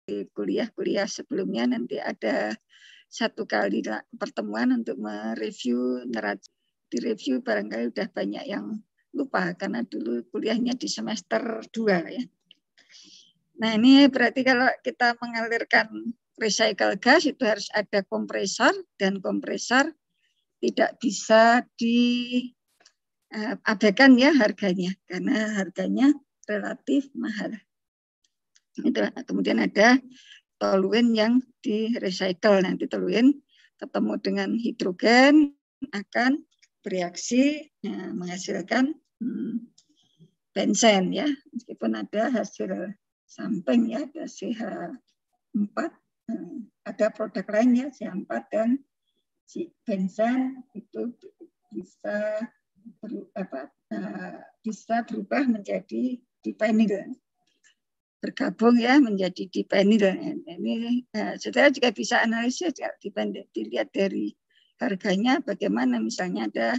kuliah-kuliah sebelumnya nanti ada satu kali pertemuan untuk mereview neraca. Direview barangkali udah banyak yang lupa karena dulu kuliahnya di semester 2 ya. Nah ini berarti kalau kita mengalirkan recycle gas itu harus ada kompresor, dan kompresor tidak bisa diabaikan ya harganya, karena harganya relatif mahal. Itu. Kemudian ada toluene yang di recycle. Nanti toluene ketemu dengan hidrogen akan bereaksi menghasilkan benzen ya, meskipun ada hasil samping ya, ada CH4, ada produk lainnya CH4 dan si benzen itu bisa berubah menjadi dipenyl, bergabung ya menjadi dipenyl. Ini saudara juga bisa analisis ya, dilihat dari harganya bagaimana, misalnya ada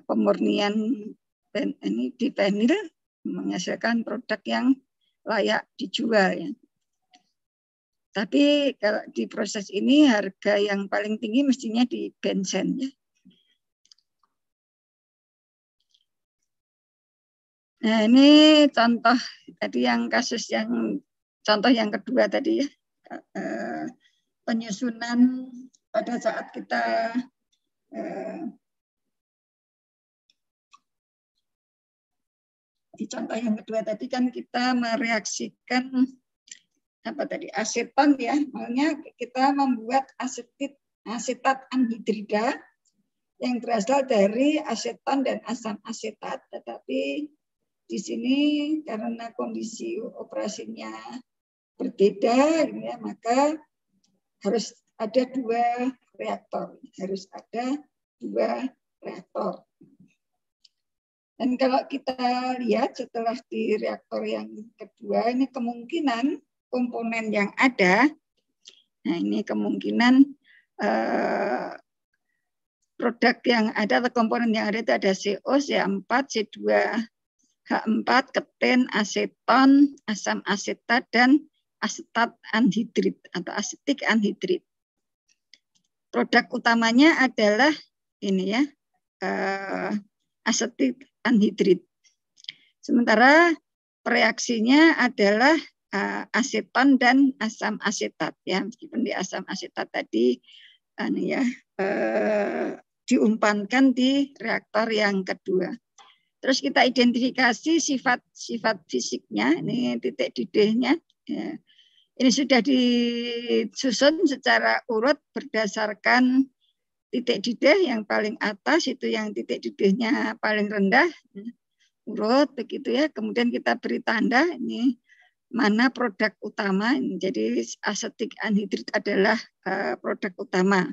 pemurnian ini dipenyl menghasilkan produk yang layak dijual ya. Tapi kalau di proses ini harga yang paling tinggi mestinya di benzen ya. Nah ini contoh tadi yang kasus yang contoh yang kedua tadi ya, penyusunan pada saat kita di contoh yang kedua tadi kan kita mereaksikan apa tadi aseton ya, makanya kita membuat asetat anhidrida yang berasal dari aseton dan asam asetat, tetapi di sini karena kondisi operasinya berbeda ya, maka harus ada dua reaktor. Dan kalau kita lihat setelah di reaktor yang kedua, ini kemungkinan komponen yang ada, nah ini kemungkinan produk yang ada atau komponen yang ada itu ada CO, CH4, C2H4, keten, aseton, asam asetat, dan asetat anhidrid atau asetik anhidrid. Produk utamanya adalah ini ya, asetik anhidrid. Sementara reaksinya adalah aseton dan asam asetat ya, meskipun di asam asetat tadi diumpankan di reaktor yang kedua. Terus kita identifikasi sifat fisiknya, ini titik didihnya. Ya. Ini sudah disusun secara urut berdasarkan titik didih yang paling atas itu yang titik didihnya paling rendah, urut begitu ya. Kemudian kita beri tanda ini mana produk utama. Jadi asetik anhidrid adalah produk utama.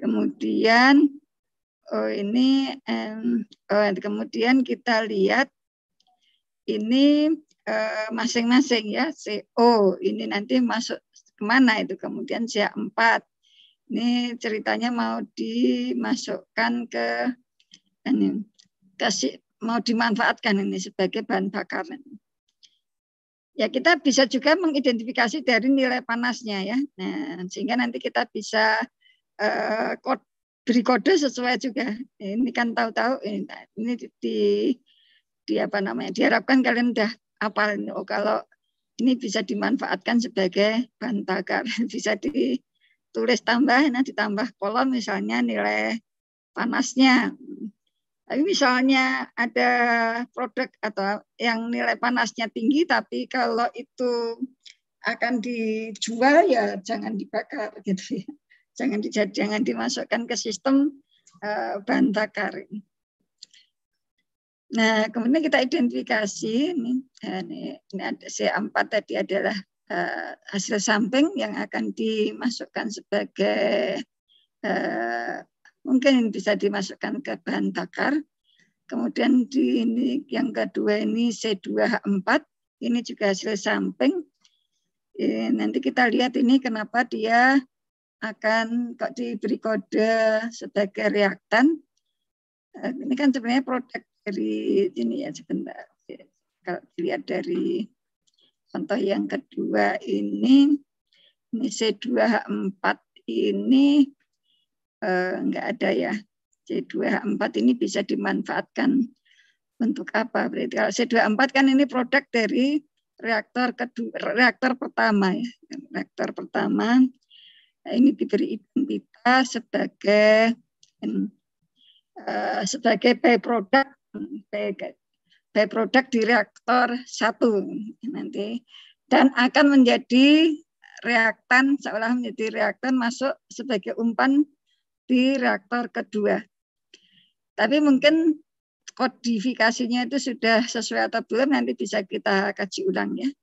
Kemudian kemudian kita lihat ini masing-masing ya, CO ini nanti masuk kemana itu, kemudian CH4 ini ceritanya mau dimasukkan ke ini, mau dimanfaatkan ini sebagai bahan bakar. Ya kita bisa juga mengidentifikasi dari nilai panasnya ya, nah, sehingga nanti kita bisa beri kode sesuai juga. Ini kan tahu-tahu ini diharapkan kalian udah hafal. Oh, kalau ini bisa dimanfaatkan sebagai bahan bakar, bisa ditulis tambah, ditambah kolom misalnya nilai panasnya. Tapi misalnya ada produk atau yang nilai panasnya tinggi, tapi kalau itu akan dijual ya jangan dibakar gitu ya. Jangan dimasukkan ke sistem bahan bakar. Nah, kemudian kita identifikasi ini ada CH4 tadi adalah hasil samping yang akan dimasukkan sebagai mungkin bisa dimasukkan ke bahan bakar. Kemudian ini yang kedua ini C2H4, ini juga hasil samping. Nanti kita lihat ini kenapa dia akan kok diberi kode sebagai reaktan. Ini kan sebenarnya produk dari ini ya, sebentar. Kalau dilihat dari Contoh yang kedua ini C2H4 ini enggak ada ya. C2H4 ini bisa dimanfaatkan untuk apa? Berarti kalau C2H4 kan ini produk dari reaktor kedua, reaktor pertama ya. Reaktor pertama ini diberi identitas sebagai byproduct di reaktor 1 nanti, dan akan menjadi reaktan, seolah menjadi reaktan masuk sebagai umpan di reaktor kedua. Tapi mungkin kodifikasinya itu sudah sesuai atau belum, nanti bisa kita kaji ulang ya.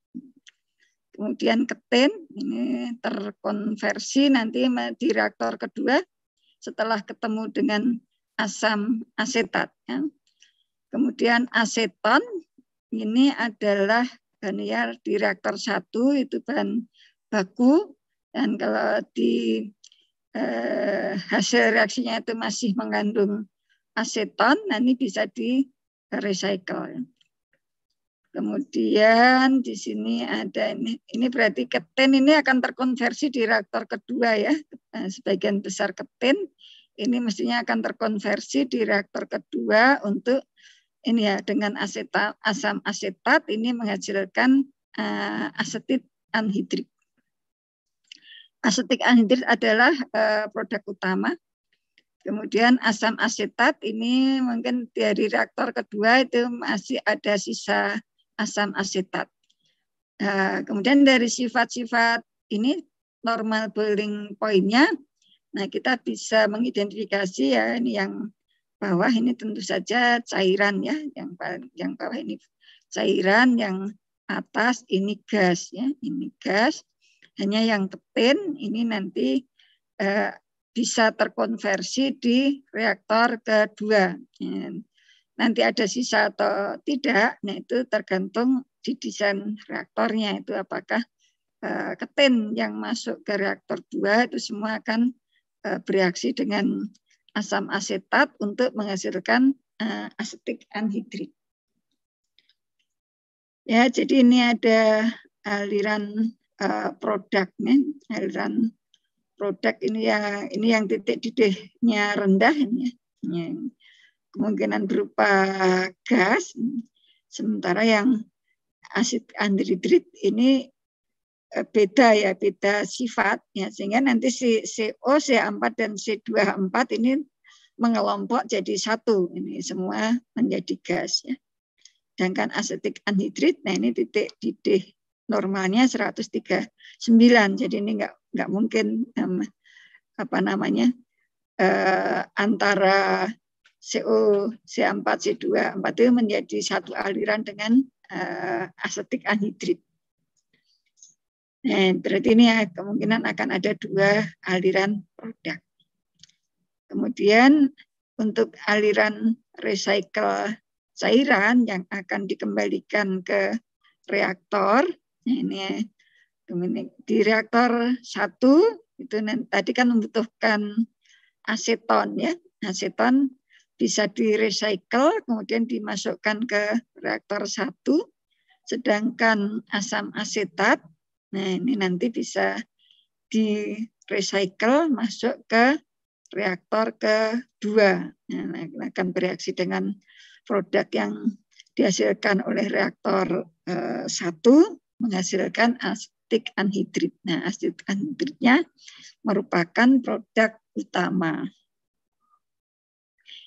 Kemudian ketin ini terkonversi nanti di reaktor kedua setelah ketemu dengan asam asetat. Ya. Kemudian aseton ini adalah bahan di reaktor 1 itu bahan baku, dan kalau di hasil reaksinya itu masih mengandung aseton, nanti bisa di recycle. Kemudian di sini ada ini berarti ketin ini akan terkonversi di reaktor kedua ya. Sebagian besar ketin ini mestinya akan terkonversi di reaktor kedua untuk ini ya, dengan asam asetat ini menghasilkan asetit anhidrit. Asetik anhidrit adalah produk utama. Kemudian asam asetat ini mungkin dari reaktor kedua itu masih ada sisa asam asetat. Kemudian dari sifat-sifat ini normal boiling point-nya, nah kita bisa mengidentifikasi ya, ini yang bawah ini tentu saja cairan ya, yang bawah ini cairan, yang atas ini gas ya, ini gas. Hanya yang ketin ini nanti bisa terkonversi di reaktor kedua. Nanti ada sisa atau tidak, nah itu tergantung di desain reaktornya itu apakah ketin yang masuk ke reaktor 2 itu semua akan bereaksi dengan asam asetat untuk menghasilkan asetik anhidrit. Ya, jadi ini ada aliran produknya, aliran produk ini yang titik didihnya rendah ini ya. Kemungkinan berupa gas, sementara yang asid anhidrit ini beda ya, beda sifat ya, sehingga nanti si CO, C4 dan C2H4 ini mengelompok jadi satu, ini semua menjadi gas ya. Sedangkan asetik anhidrit, nah ini titik didih normalnya 139, jadi ini nggak mungkin antara CO, C4, C2H4 itu menjadi satu aliran dengan asetik anhidrit. Nah, berarti ini kemungkinan akan ada dua aliran produk. Kemudian untuk aliran recycle cairan yang akan dikembalikan ke reaktor, ini di reaktor 1 itu tadi kan membutuhkan aseton ya, aseton bisa di-recycle, kemudian dimasukkan ke reaktor 1, sedangkan asam asetat, nah ini nanti bisa di-recycle masuk ke reaktor kedua. Nah, akan bereaksi dengan produk yang dihasilkan oleh reaktor 1, menghasilkan asetik anhidrit. Nah, asetik anhidritnya merupakan produk utama.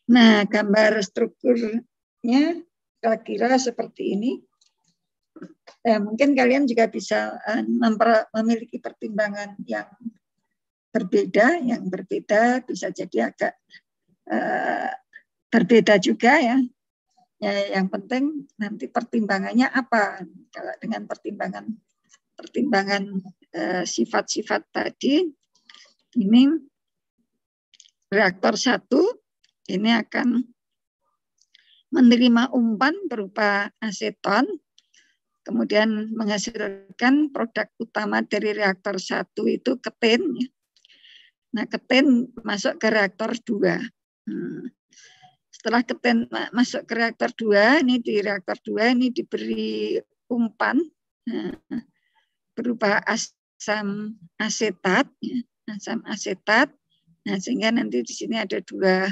Nah, gambar strukturnya kira-kira seperti ini. Mungkin kalian juga bisa memiliki pertimbangan yang berbeda. Yang berbeda bisa jadi agak berbeda juga ya. Yang penting nanti pertimbangannya apa. Kalau dengan pertimbangan sifat-sifat tadi, ini reaktor 1 ini akan menerima umpan berupa aseton, kemudian menghasilkan produk utama dari reaktor 1 itu ketin. Nah, ketin masuk ke reaktor 2. Setelah ketin masuk ke reaktor 2, ini di reaktor 2 ini diberi umpan berupa asam asetat, ya, asam asetat. Nah, sehingga nanti di sini ada 2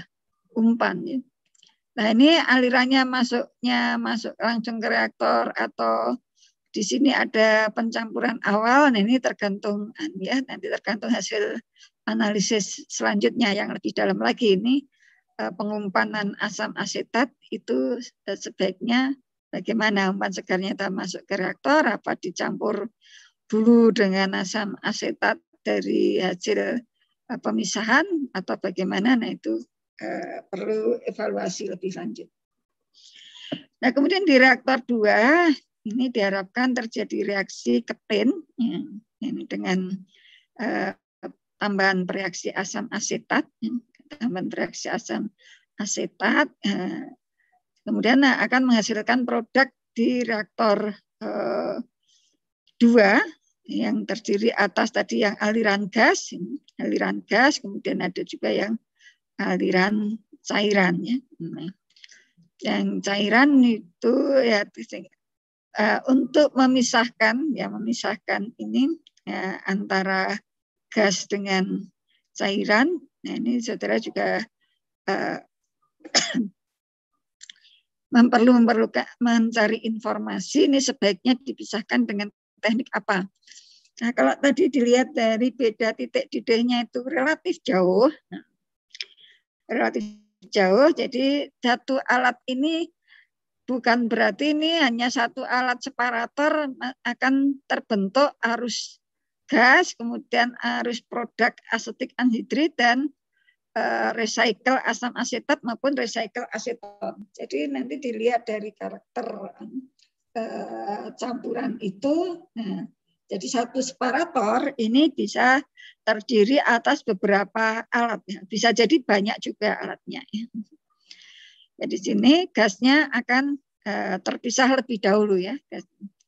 umpan. Ya. Nah, ini alirannya masuk langsung ke reaktor atau di sini ada pencampuran awal. Nah, ini tergantung ya, nanti tergantung hasil analisis selanjutnya yang lebih dalam lagi. Ini pengumpanan asam asetat itu sebaiknya bagaimana, umpan segarnya kita masuk ke reaktor, apa dicampur dulu dengan asam asetat dari hasil pemisahan atau bagaimana. Nah, itu perlu evaluasi lebih lanjut. Nah, kemudian di reaktor 2 ini diharapkan terjadi reaksi ketin ya, ini dengan tambahan reaksi asam asetat, tambahan reaksi asam asetat, kemudian akan menghasilkan produk di reaktor 2 yang terdiri atas tadi yang aliran gas, kemudian ada juga yang aliran cairan. Ya. Nah, yang cairan itu ya untuk memisahkan ini antara gas dengan cairan. Nah, ini saudara juga memerlukan mencari informasi ini sebaiknya dipisahkan dengan teknik apa. Nah, kalau tadi dilihat dari beda titik didihnya itu relatif jauh, jadi satu alat ini bukan berarti ini hanya satu alat separator akan terbentuk arus gas, kemudian arus produk asetik anhidrit dan recycle asam asetat maupun recycle aseton. Jadi nanti dilihat dari karakter campuran itu. Nah, jadi satu separator ini bisa terdiri atas beberapa alat. Ya. Bisa jadi banyak juga alatnya. Ya. Jadi sini gasnya akan terpisah lebih dahulu ya.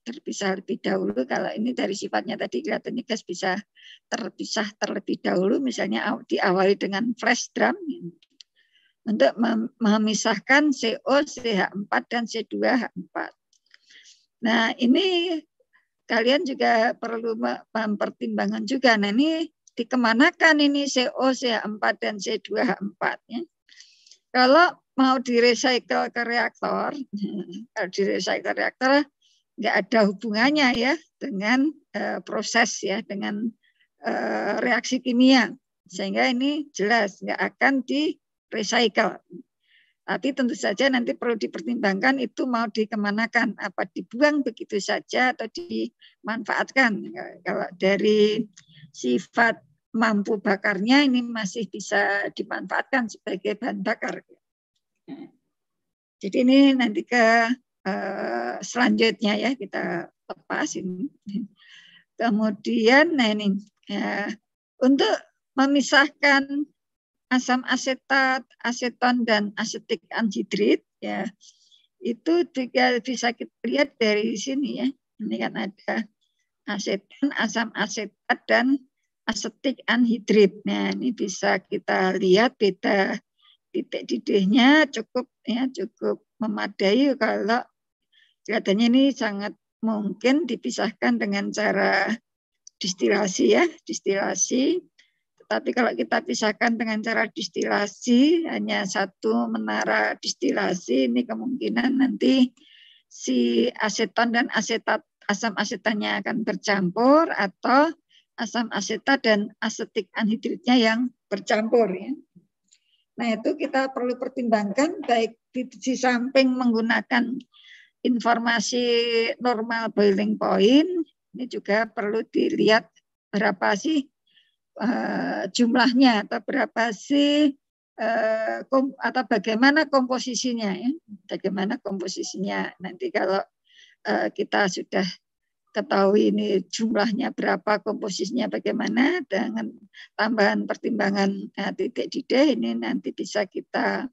Terpisah lebih dahulu. Kalau ini dari sifatnya tadi kelihatannya gas bisa terpisah terlebih dahulu. Misalnya diawali dengan flash drum untuk memisahkan CO, CH4 dan C2H4. Nah, ini kalian juga perlu mempertimbangkan juga. Nah, ini dikemanakan ini CO, CH4 dan C2H4 ya. Kalau mau direcycle ke reaktor, nggak ada hubungannya ya dengan proses ya, dengan reaksi kimia, sehingga ini jelas nggak akan di-recycle. Tapi tentu saja nanti perlu dipertimbangkan itu mau dikemanakan, apa dibuang begitu saja atau dimanfaatkan. Kalau dari sifat mampu bakarnya ini masih bisa dimanfaatkan sebagai bahan bakar. Jadi ini nanti ke selanjutnya ya kita lepas ini. Kemudian nah ini untuk memisahkan asam asetat, aseton dan asetik anhidrit ya itu juga bisa kita lihat dari sini ya. Ini kan ada aseton, asam asetat dan asetik anhidrit. Nah, ini bisa kita lihat beda titik didihnya cukup memadai kalau kelihatannya ini sangat mungkin dipisahkan dengan cara distilasi ya, distilasi. Tapi kalau kita pisahkan dengan cara distilasi, hanya satu menara distilasi, ini kemungkinan nanti si aseton dan asetat, asam asetannya akan bercampur atau asam asetat dan asetik anhidritnya yang bercampur. Ya. Nah itu kita perlu pertimbangkan baik di samping menggunakan informasi normal boiling point, ini juga perlu dilihat berapa sih jumlahnya atau berapa sih atau bagaimana komposisinya ya, bagaimana komposisinya nanti kalau kita sudah ketahui ini jumlahnya berapa, komposisinya bagaimana dengan tambahan pertimbangan titik didih ini nanti bisa kita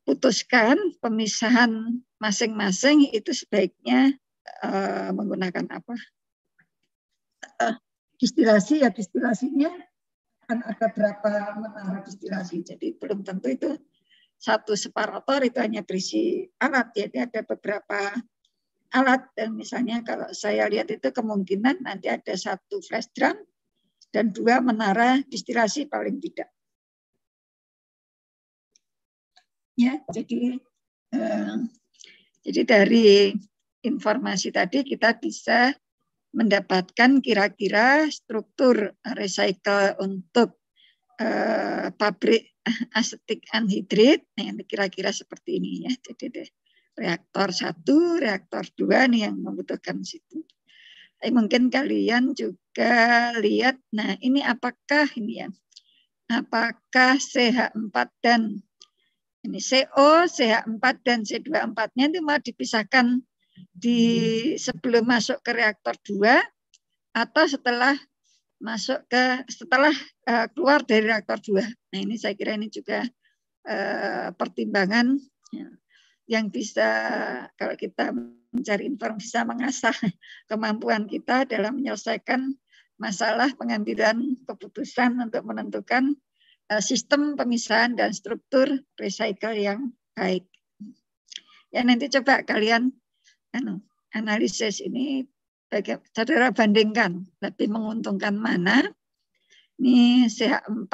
putuskan pemisahan masing-masing itu sebaiknya menggunakan apa? Distilasi ya, distilasinya akan ada berapa menara distilasi. Jadi belum tentu itu satu separator itu hanya berisi alat, jadi ada beberapa alat. Dan misalnya kalau saya lihat itu kemungkinan nanti ada satu flash drum dan 2 menara distilasi paling tidak. Ya, jadi dari informasi tadi kita bisa mendapatkan kira-kira struktur recycle untuk pabrik asetik anhidrit, yang kira-kira seperti ini ya. Jadi reaktor 1, reaktor 2 nih yang membutuhkan situ. Mungkin kalian juga lihat, nah ini apakah ini ya? Apakah CH4 dan ini CO, CH4 dan C24-nya itu mau dipisahkan sebelum masuk ke reaktor 2 atau setelah keluar dari reaktor 2. Nah, ini saya kira ini juga pertimbangan yang bisa, kalau kita mencari informasi, bisa mengasah kemampuan kita dalam menyelesaikan masalah pengambilan keputusan untuk menentukan sistem pemisahan dan struktur recycle yang baik. Ya, nanti coba kalian analisis ini, saudara bandingkan lebih menguntungkan mana. Ini CH4,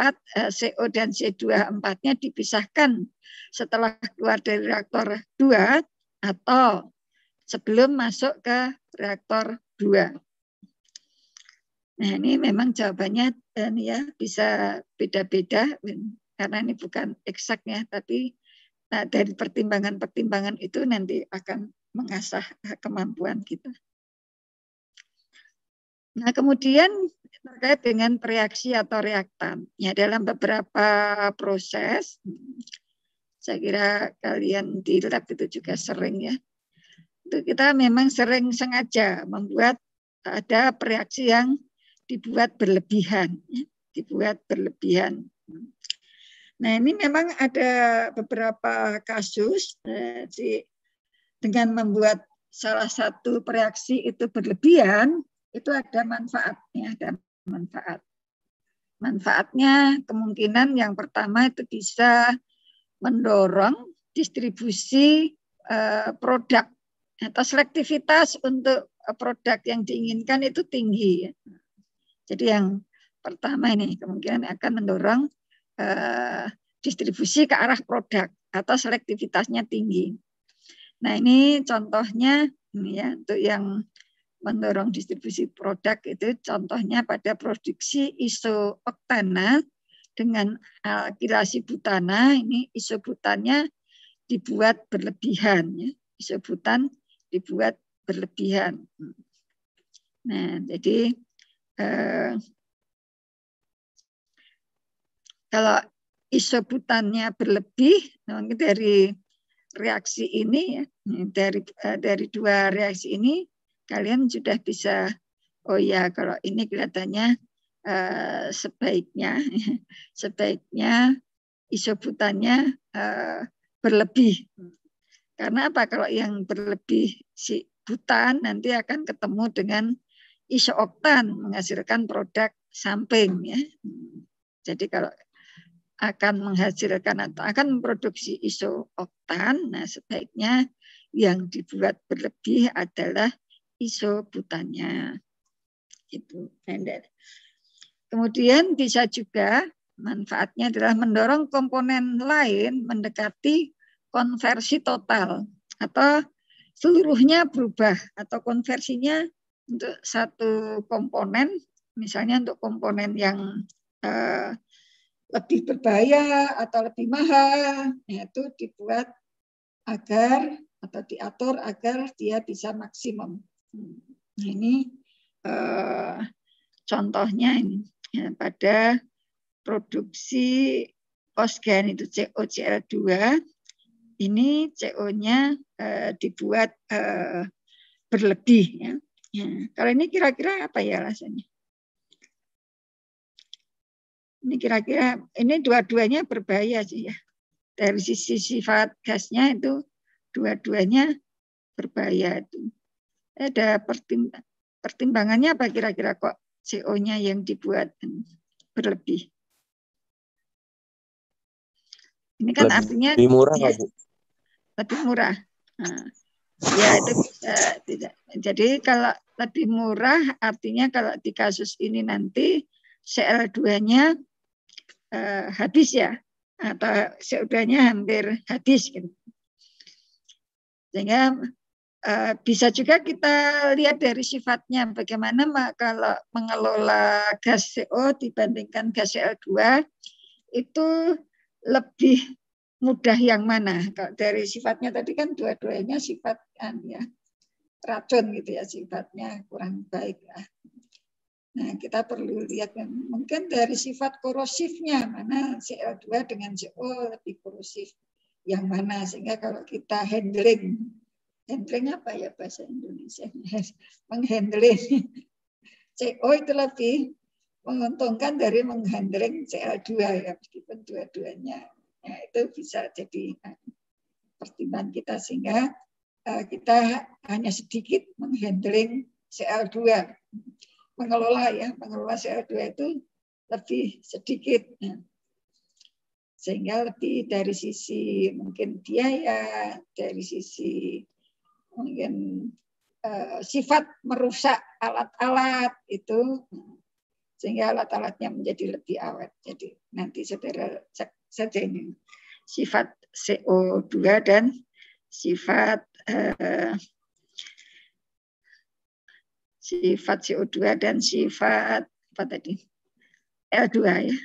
CO dan C24-nya dipisahkan setelah keluar dari reaktor 2 atau sebelum masuk ke reaktor 2. Nah, ini memang jawabannya ya bisa beda-beda karena ini bukan eksak ya, tapi dari pertimbangan-pertimbangan itu nanti akan mengasah kemampuan kita. Nah, kemudian terkait dengan reaksi atau reaktan. Ya, dalam beberapa proses, saya kira kalian di lab itu juga sering ya. Itu kita memang sering sengaja membuat ada reaksi yang dibuat berlebihan. Ya, dibuat berlebihan. Nah, ini memang ada beberapa kasus dengan membuat salah satu reaksi itu berlebihan, itu ada manfaatnya, Manfaatnya kemungkinan yang pertama itu bisa mendorong distribusi produk atau selektivitas untuk produk yang diinginkan itu tinggi. Jadi yang pertama ini kemungkinan akan mendorong distribusi ke arah produk atau selektivitasnya tinggi. Nah, ini contohnya ini ya, untuk yang mendorong distribusi produk itu contohnya pada produksi isooctana dengan alkilasi butana. Ini isobutannya dibuat berlebihan ya. Isobutan dibuat berlebihan. Nah, jadi kalau isobutannya berlebih, dari reaksi ini ya, dari 2 reaksi ini kalian sudah bisa, oh ya kalau ini kelihatannya sebaiknya isobutannya berlebih. Karena apa? Kalau yang berlebih si butan nanti akan ketemu dengan isooktan menghasilkan produk samping ya. Jadi kalau akan menghasilkan atau akan memproduksi isooktan, nah sebaiknya yang dibuat berlebih adalah isobutannya. Itu. Kemudian bisa juga manfaatnya adalah mendorong komponen lain mendekati konversi total atau seluruhnya berubah atau konversinya untuk satu komponen, misalnya untuk komponen yang lebih berbahaya atau lebih mahal, itu dibuat agar atau diatur agar dia bisa maksimum. Nah, ini contohnya ini ya, pada produksi fosgen itu COCl2, ini CO-nya dibuat berlebih ya. Ya. Kalau ini kira-kira apa ya alasannya? Ini kira-kira ini dua-duanya berbahaya sih ya. Dari sisi sifat gasnya itu dua-duanya berbahaya itu. Ada pertimbangannya apa kira-kira kok CO-nya yang dibuat berlebih? Ini kan artinya lebih murah ya, Bu? lebih murah. Nah, ya itu tidak. Jadi kalau lebih murah artinya kalau di kasus ini nanti CL2-nya habis ya, atau CO2-nya hampir habis gitu. Sehingga bisa juga kita lihat dari sifatnya bagaimana kalau mengelola gas CO dibandingkan gas CL2 itu lebih mudah yang mana. Kalau dari sifatnya tadi kan dua-duanya sifat ya racun gitu ya, sifatnya kurang baik lah. Nah, kita perlu lihat mungkin dari sifat korosifnya, mana CL2 dengan CO lebih korosif yang mana, sehingga kalau kita handling apa ya bahasa Indonesia, menghandling CO itu lebih menguntungkan dari menghandling CL2 ya, meskipun dua-duanya ya, itu bisa jadi pertimbangan kita, sehingga kita hanya sedikit menghandling CL2, mengelola CL2 itu lebih sedikit, sehingga lebih dari sisi mungkin biaya, dari sisi mungkin sifat merusak alat-alat itu, sehingga alat-alatnya menjadi lebih awet. Jadi nanti saudara saja ini sifat CO2 dan sifat CO2 dan sifat apa tadi? L2 ya.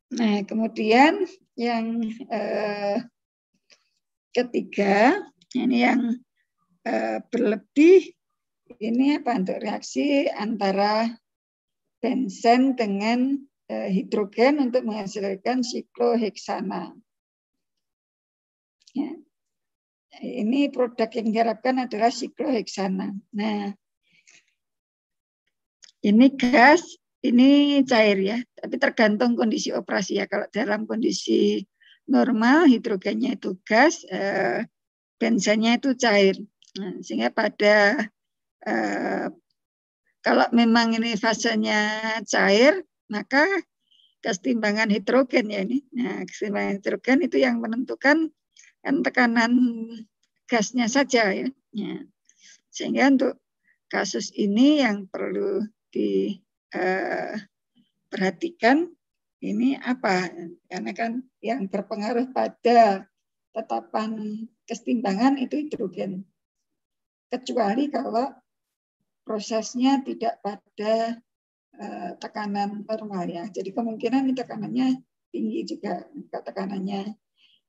Nah, kemudian yang ketiga, ini yang berlebih, ini apa, untuk reaksi antara benzen dengan hidrogen untuk menghasilkan sikloheksana. Ya. Ini produk yang diharapkan adalah sikloheksana. Nah, ini gas, ini cair ya, tapi tergantung kondisi operasi ya. Kalau dalam kondisi normal, hidrogennya itu gas, benzennya itu cair. Nah, sehingga pada kalau memang ini fasenya cair, maka kesetimbangan hidrogen ya ini. Nah, kesetimbangan hidrogen itu yang menentukan tekanan gasnya saja ya. Sehingga untuk kasus ini yang perlu diperhatikan ini apa? Karena kan yang berpengaruh pada tetapan kesetimbangan itu hidrogen. Kecuali kalau prosesnya tidak pada tekanan normal ya. Jadi kemungkinan tekanannya tinggi juga,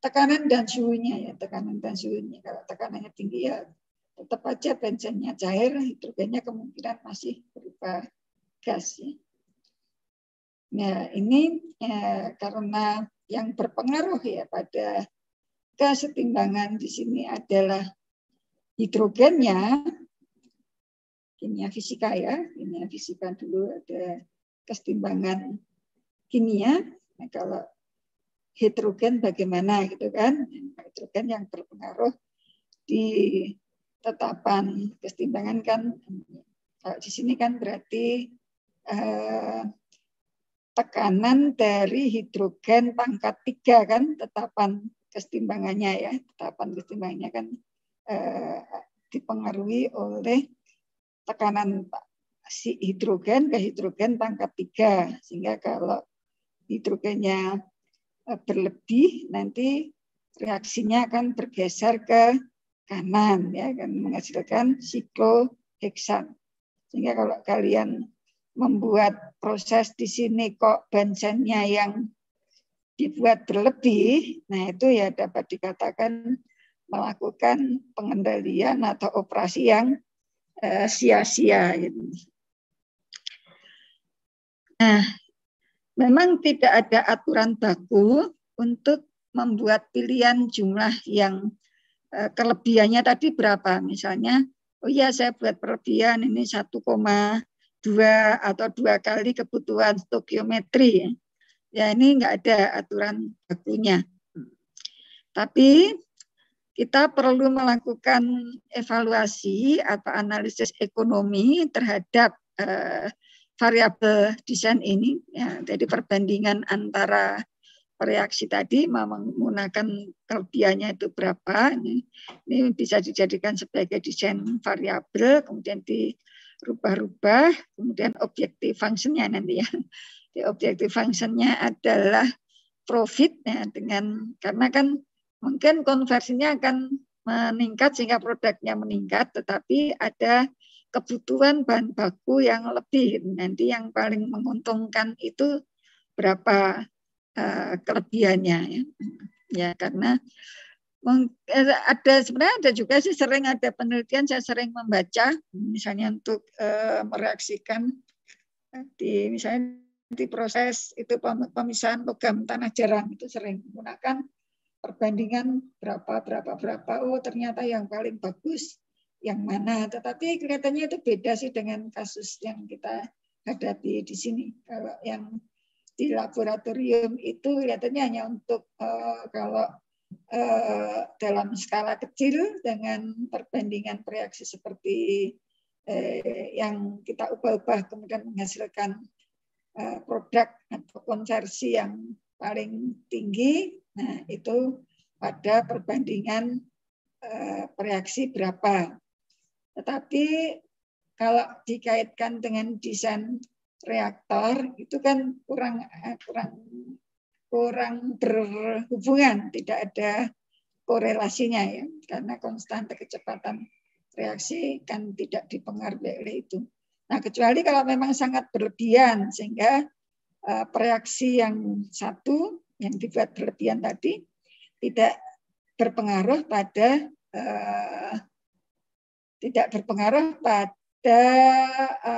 tekanan dan suhunya ya, tekanan dan suhunya. Kalau tekanannya tinggi ya tetap aja benzennya cair, hidrogennya kemungkinan masih berupa gas ya. Nah, ini karena yang berpengaruh ya pada kesetimbangan di sini adalah hidrogennya. Kimia fisika ya, kimia fisika dulu ada kesetimbangan kimia. Nah, kalau hidrogen bagaimana gitu kan? Hidrogen yang berpengaruh di tetapan kesetimbangan kan. Kalau di sini kan berarti tekanan dari hidrogen pangkat 3 kan, tetapan kesetimbangannya ya, tetapan kesetimbangannya kan dipengaruhi oleh tekanan si hidrogen ke hidrogen pangkat 3, sehingga kalau hidrogennya berlebih nanti reaksinya akan bergeser ke kanan ya, akan menghasilkan sikloheksan. Sehingga kalau kalian membuat proses di sini kok benzennya yang dibuat berlebih, nah itu ya dapat dikatakan melakukan pengendalian atau operasi yang sia-sia. Nah, memang tidak ada aturan baku untuk membuat pilihan jumlah yang kelebihannya tadi berapa. Misalnya, oh iya saya buat kelebihan ini 1,2 atau 2 kali kebutuhan stokiometri. Ya ini nggak ada aturan bakunya. Tapi kita perlu melakukan evaluasi atau analisis ekonomi terhadap variabel desain ini. Ya, jadi perbandingan antara reaksi tadi menggunakan kelebihannya itu berapa. Ini bisa dijadikan sebagai desain variabel, kemudian dirubah-rubah, kemudian objektif fungsinya nanti ya. Di objektif fungsinya adalah profit ya, karena kan mungkin konversinya akan meningkat sehingga produknya meningkat, tetapi ada kebutuhan bahan baku yang lebih. Nanti yang paling menguntungkan itu berapa kelebihannya ya. Ya karena sebenarnya ada juga sih sering ada penelitian, saya sering membaca misalnya untuk mereaksikan misalnya di proses itu pemisahan logam tanah jarang itu sering menggunakan perbandingan berapa oh ternyata yang paling bagus yang mana, tetapi kelihatannya itu beda sih dengan kasus yang kita hadapi di sini. Kalau yang di laboratorium itu kelihatannya hanya untuk kalau dalam skala kecil dengan perbandingan reaksi seperti yang kita ubah-ubah kemudian menghasilkan produk atau konversi yang paling tinggi. Nah, itu pada perbandingan reaksi berapa. Tetapi kalau dikaitkan dengan desain reaktor itu kan kurang berhubungan, tidak ada korelasinya ya, karena konstante kecepatan reaksi kan tidak dipengaruhi oleh itu. Nah, kecuali kalau memang sangat berlebihan sehingga reaksi yang satu yang dibuat berlebihan tadi tidak berpengaruh pada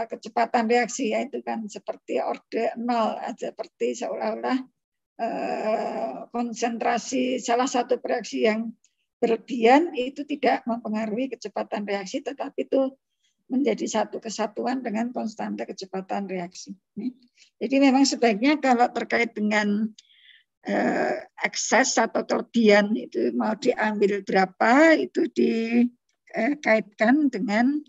kecepatan reaksi, yaitu kan seperti orde 0, seperti seolah-olah konsentrasi salah satu reaksi yang berlebihan itu tidak mempengaruhi kecepatan reaksi, tetapi itu menjadi satu kesatuan dengan konstante kecepatan reaksi. Jadi memang sebaiknya kalau terkait dengan ekses atau kelebihan itu mau diambil berapa itu dikaitkan dengan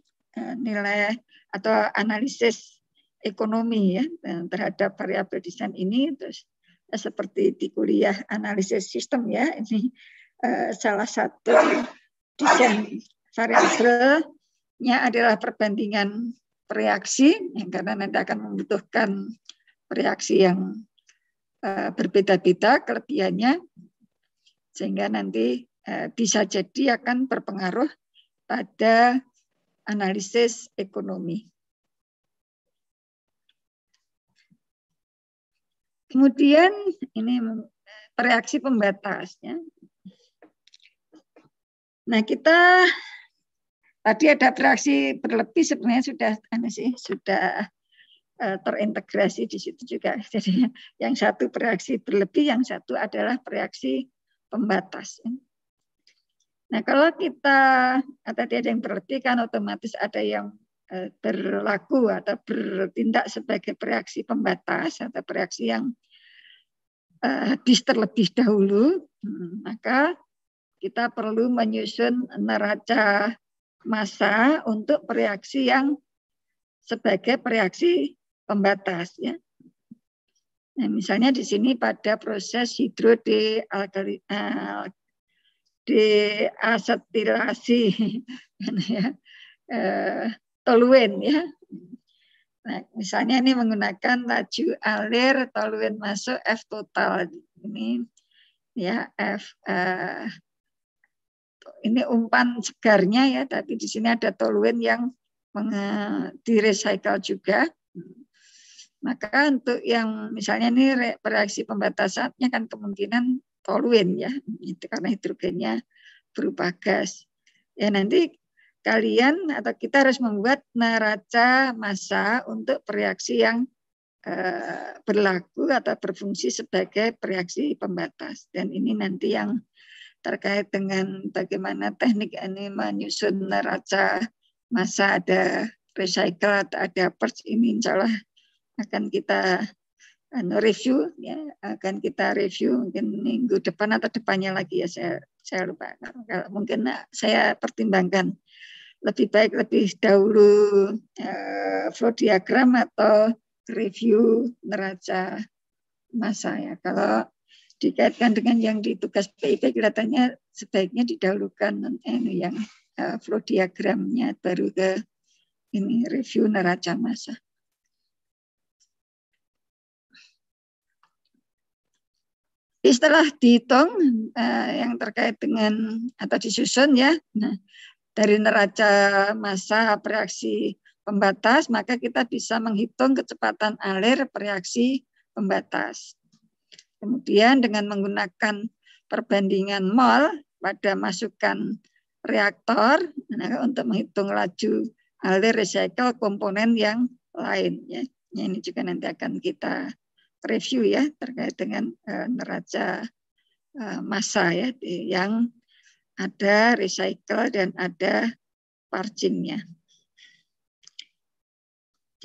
nilai atau analisis ekonomi ya terhadap variabel desain ini. Terus seperti di kuliah analisis sistem ya, ini salah satu desain variabelnya adalah perbandingan reaksi yang karena nanti akan membutuhkan reaksi yang berbeda-beda kelebihannya sehingga nanti bisa jadi akan berpengaruh pada analisis ekonomi. Kemudian ini reaksi pembatasnya. Nah, kita tadi ada reaksi berlebih sebenarnya sudah terintegrasi di situ juga. Jadi yang satu reaksi berlebih, yang satu adalah reaksi pembatas. Nah, kalau kita tadi ada yang berlebih kan otomatis ada yang berlaku atau bertindak sebagai reaksi pembatas atau reaksi yang habis terlebih dahulu, maka kita perlu menyusun neraca massa untuk reaksi yang sebagai reaksi pembatas ya. Nah, misalnya di sini pada proses deasetilasi ya, toluen ya. Nah, misalnya ini menggunakan laju alir toluen masuk F total ini ya F ini umpan segarnya ya, tapi di sini ada toluen yang direcycle juga. Maka untuk yang misalnya ini reaksi pembatasannya kan kemungkinan toluen ya, itu karena hidrogennya berupa gas. Ya nanti kalian atau kita harus membuat neraca massa untuk reaksi yang berlaku atau berfungsi sebagai reaksi pembatas. Dan ini nanti yang terkait dengan bagaimana teknik ini menyusun neraca massa, ada recycle atau ada purge, ini insya Allah akan kita review ya, akan kita review mungkin minggu depan atau depannya lagi ya, saya lupa. Kalau mungkin saya pertimbangkan lebih baik lebih dahulu flow diagram atau review neraca massa ya. Kalau dikaitkan dengan yang di tugas PIP kelihatannya sebaiknya didahulukan yang flow diagramnya baru ke ini review neraca massa. Setelah dihitung yang terkait dengan atau disusun ya, nah, dari neraca massa reaksi pembatas, maka kita bisa menghitung kecepatan alir reaksi pembatas. Kemudian dengan menggunakan perbandingan mol pada masukan reaktor nah, untuk menghitung laju alir recycle komponen yang lain. Ya. Ini juga nanti akan kita review ya terkait dengan neraca massa ya yang ada recycle dan ada pargingnya.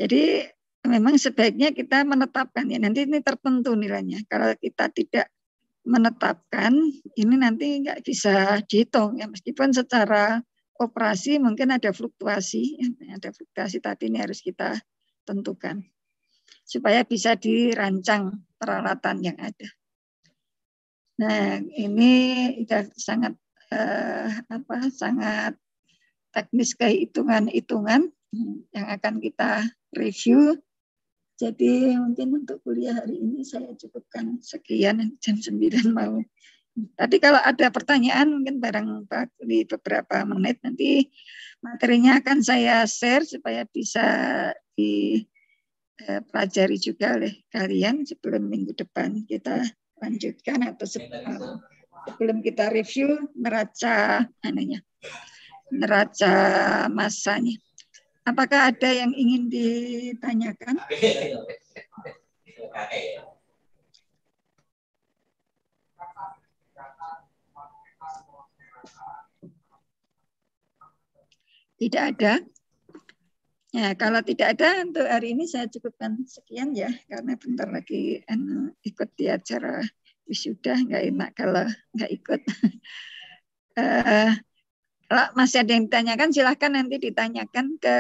Jadi memang sebaiknya kita menetapkan ya nanti ini tertentu nilainya. Kalau kita tidak menetapkan ini nanti nggak bisa dihitung ya meskipun secara operasi mungkin ada fluktuasi tapi ini harus kita tentukan supaya bisa dirancang peralatan yang ada. Nah, ini sudah sangat sangat teknis kehitungan-hitungan yang akan kita review. Jadi mungkin untuk kuliah hari ini saya cukupkan sekian, jam 9 mau. Tapi kalau ada pertanyaan mungkin barang di beberapa menit nanti materinya akan saya share supaya bisa dipelajari juga oleh kalian sebelum minggu depan kita lanjutkan atau sebelum kita review neraca massanya. Apakah ada yang ingin ditanyakan? Tidak ada. Ya, kalau tidak ada untuk hari ini saya cukupkan sekian ya, karena bentar lagi ikut di acara wisuda, nggak enak kalau nggak ikut. Kalau masih ada yang ditanyakan silahkan nanti ditanyakan ke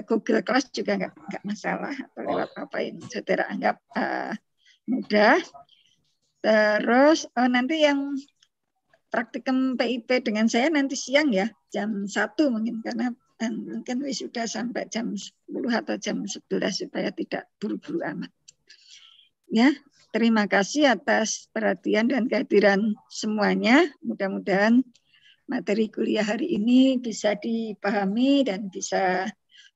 Google Class juga nggak masalah atau lewat apa yang saudara anggap mudah. Terus nanti yang praktikum PIP dengan saya nanti siang ya, jam 1 mungkin karena mungkin wisuda sampai jam 10 atau jam 11 supaya tidak buru-buru amat. Ya, terima kasih atas perhatian dan kehadiran semuanya. Mudah-mudahan materi kuliah hari ini bisa dipahami dan bisa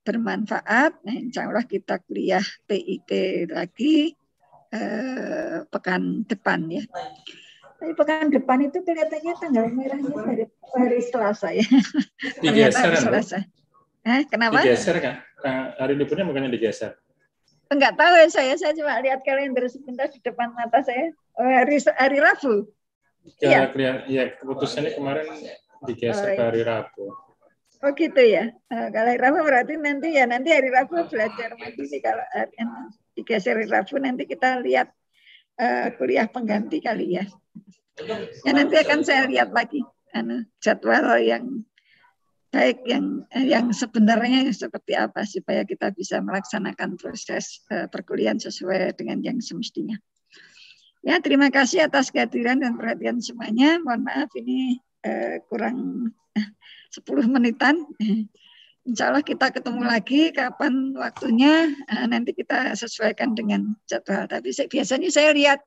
bermanfaat. Nah, insya Allah kita kuliah PIP lagi pekan depan ya. Tapi pekan depan itu kelihatannya tanggal merahnya dari hari Selasa ya. Digeser kan, Bu? Kenapa? Digeser kan? Hari liburnya bukannya digeser? Enggak tahu ya saya cuma lihat kalender sebentar di depan mata saya. Hari Rabu. Ya, keputusannya kemarin digeser ke hari Rabu. Oh gitu ya. Kalau hari Rabu berarti nanti hari Rabu belajar mandiri. Kalau digeser hari Rabu nanti kita lihat kuliah pengganti kali ya. Ya nanti akan saya lihat lagi jadwal yang baik yang sebenarnya seperti apa supaya kita bisa melaksanakan proses perkuliahan sesuai dengan yang semestinya. Ya, terima kasih atas kehadiran dan perhatian semuanya. Mohon maaf ini kurang 10 menitan. Insya Allah kita ketemu lagi kapan waktunya nanti kita sesuaikan dengan jadwal. Tapi biasanya saya lihat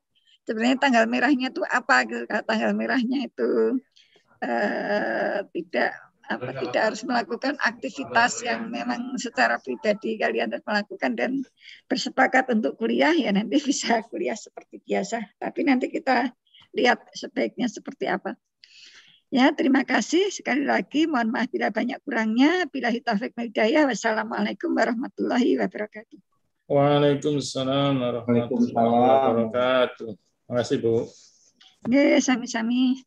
sebenarnya tanggal merahnya itu apa? Tanggal merahnya itu tidak harus melakukan aktivitas yang memang secara pribadi kalian harus melakukan dan bersepakat untuk kuliah ya nanti bisa kuliah seperti biasa. Tapi nanti kita lihat sebaiknya seperti apa. Ya, terima kasih sekali lagi. Mohon maaf bila banyak kurangnya. Billahi taufiq wal hidayah. Wassalamualaikum warahmatullahi wabarakatuh. Waalaikumsalam warahmatullahi wabarakatuh. Terima kasih, Bu. Sami-sami.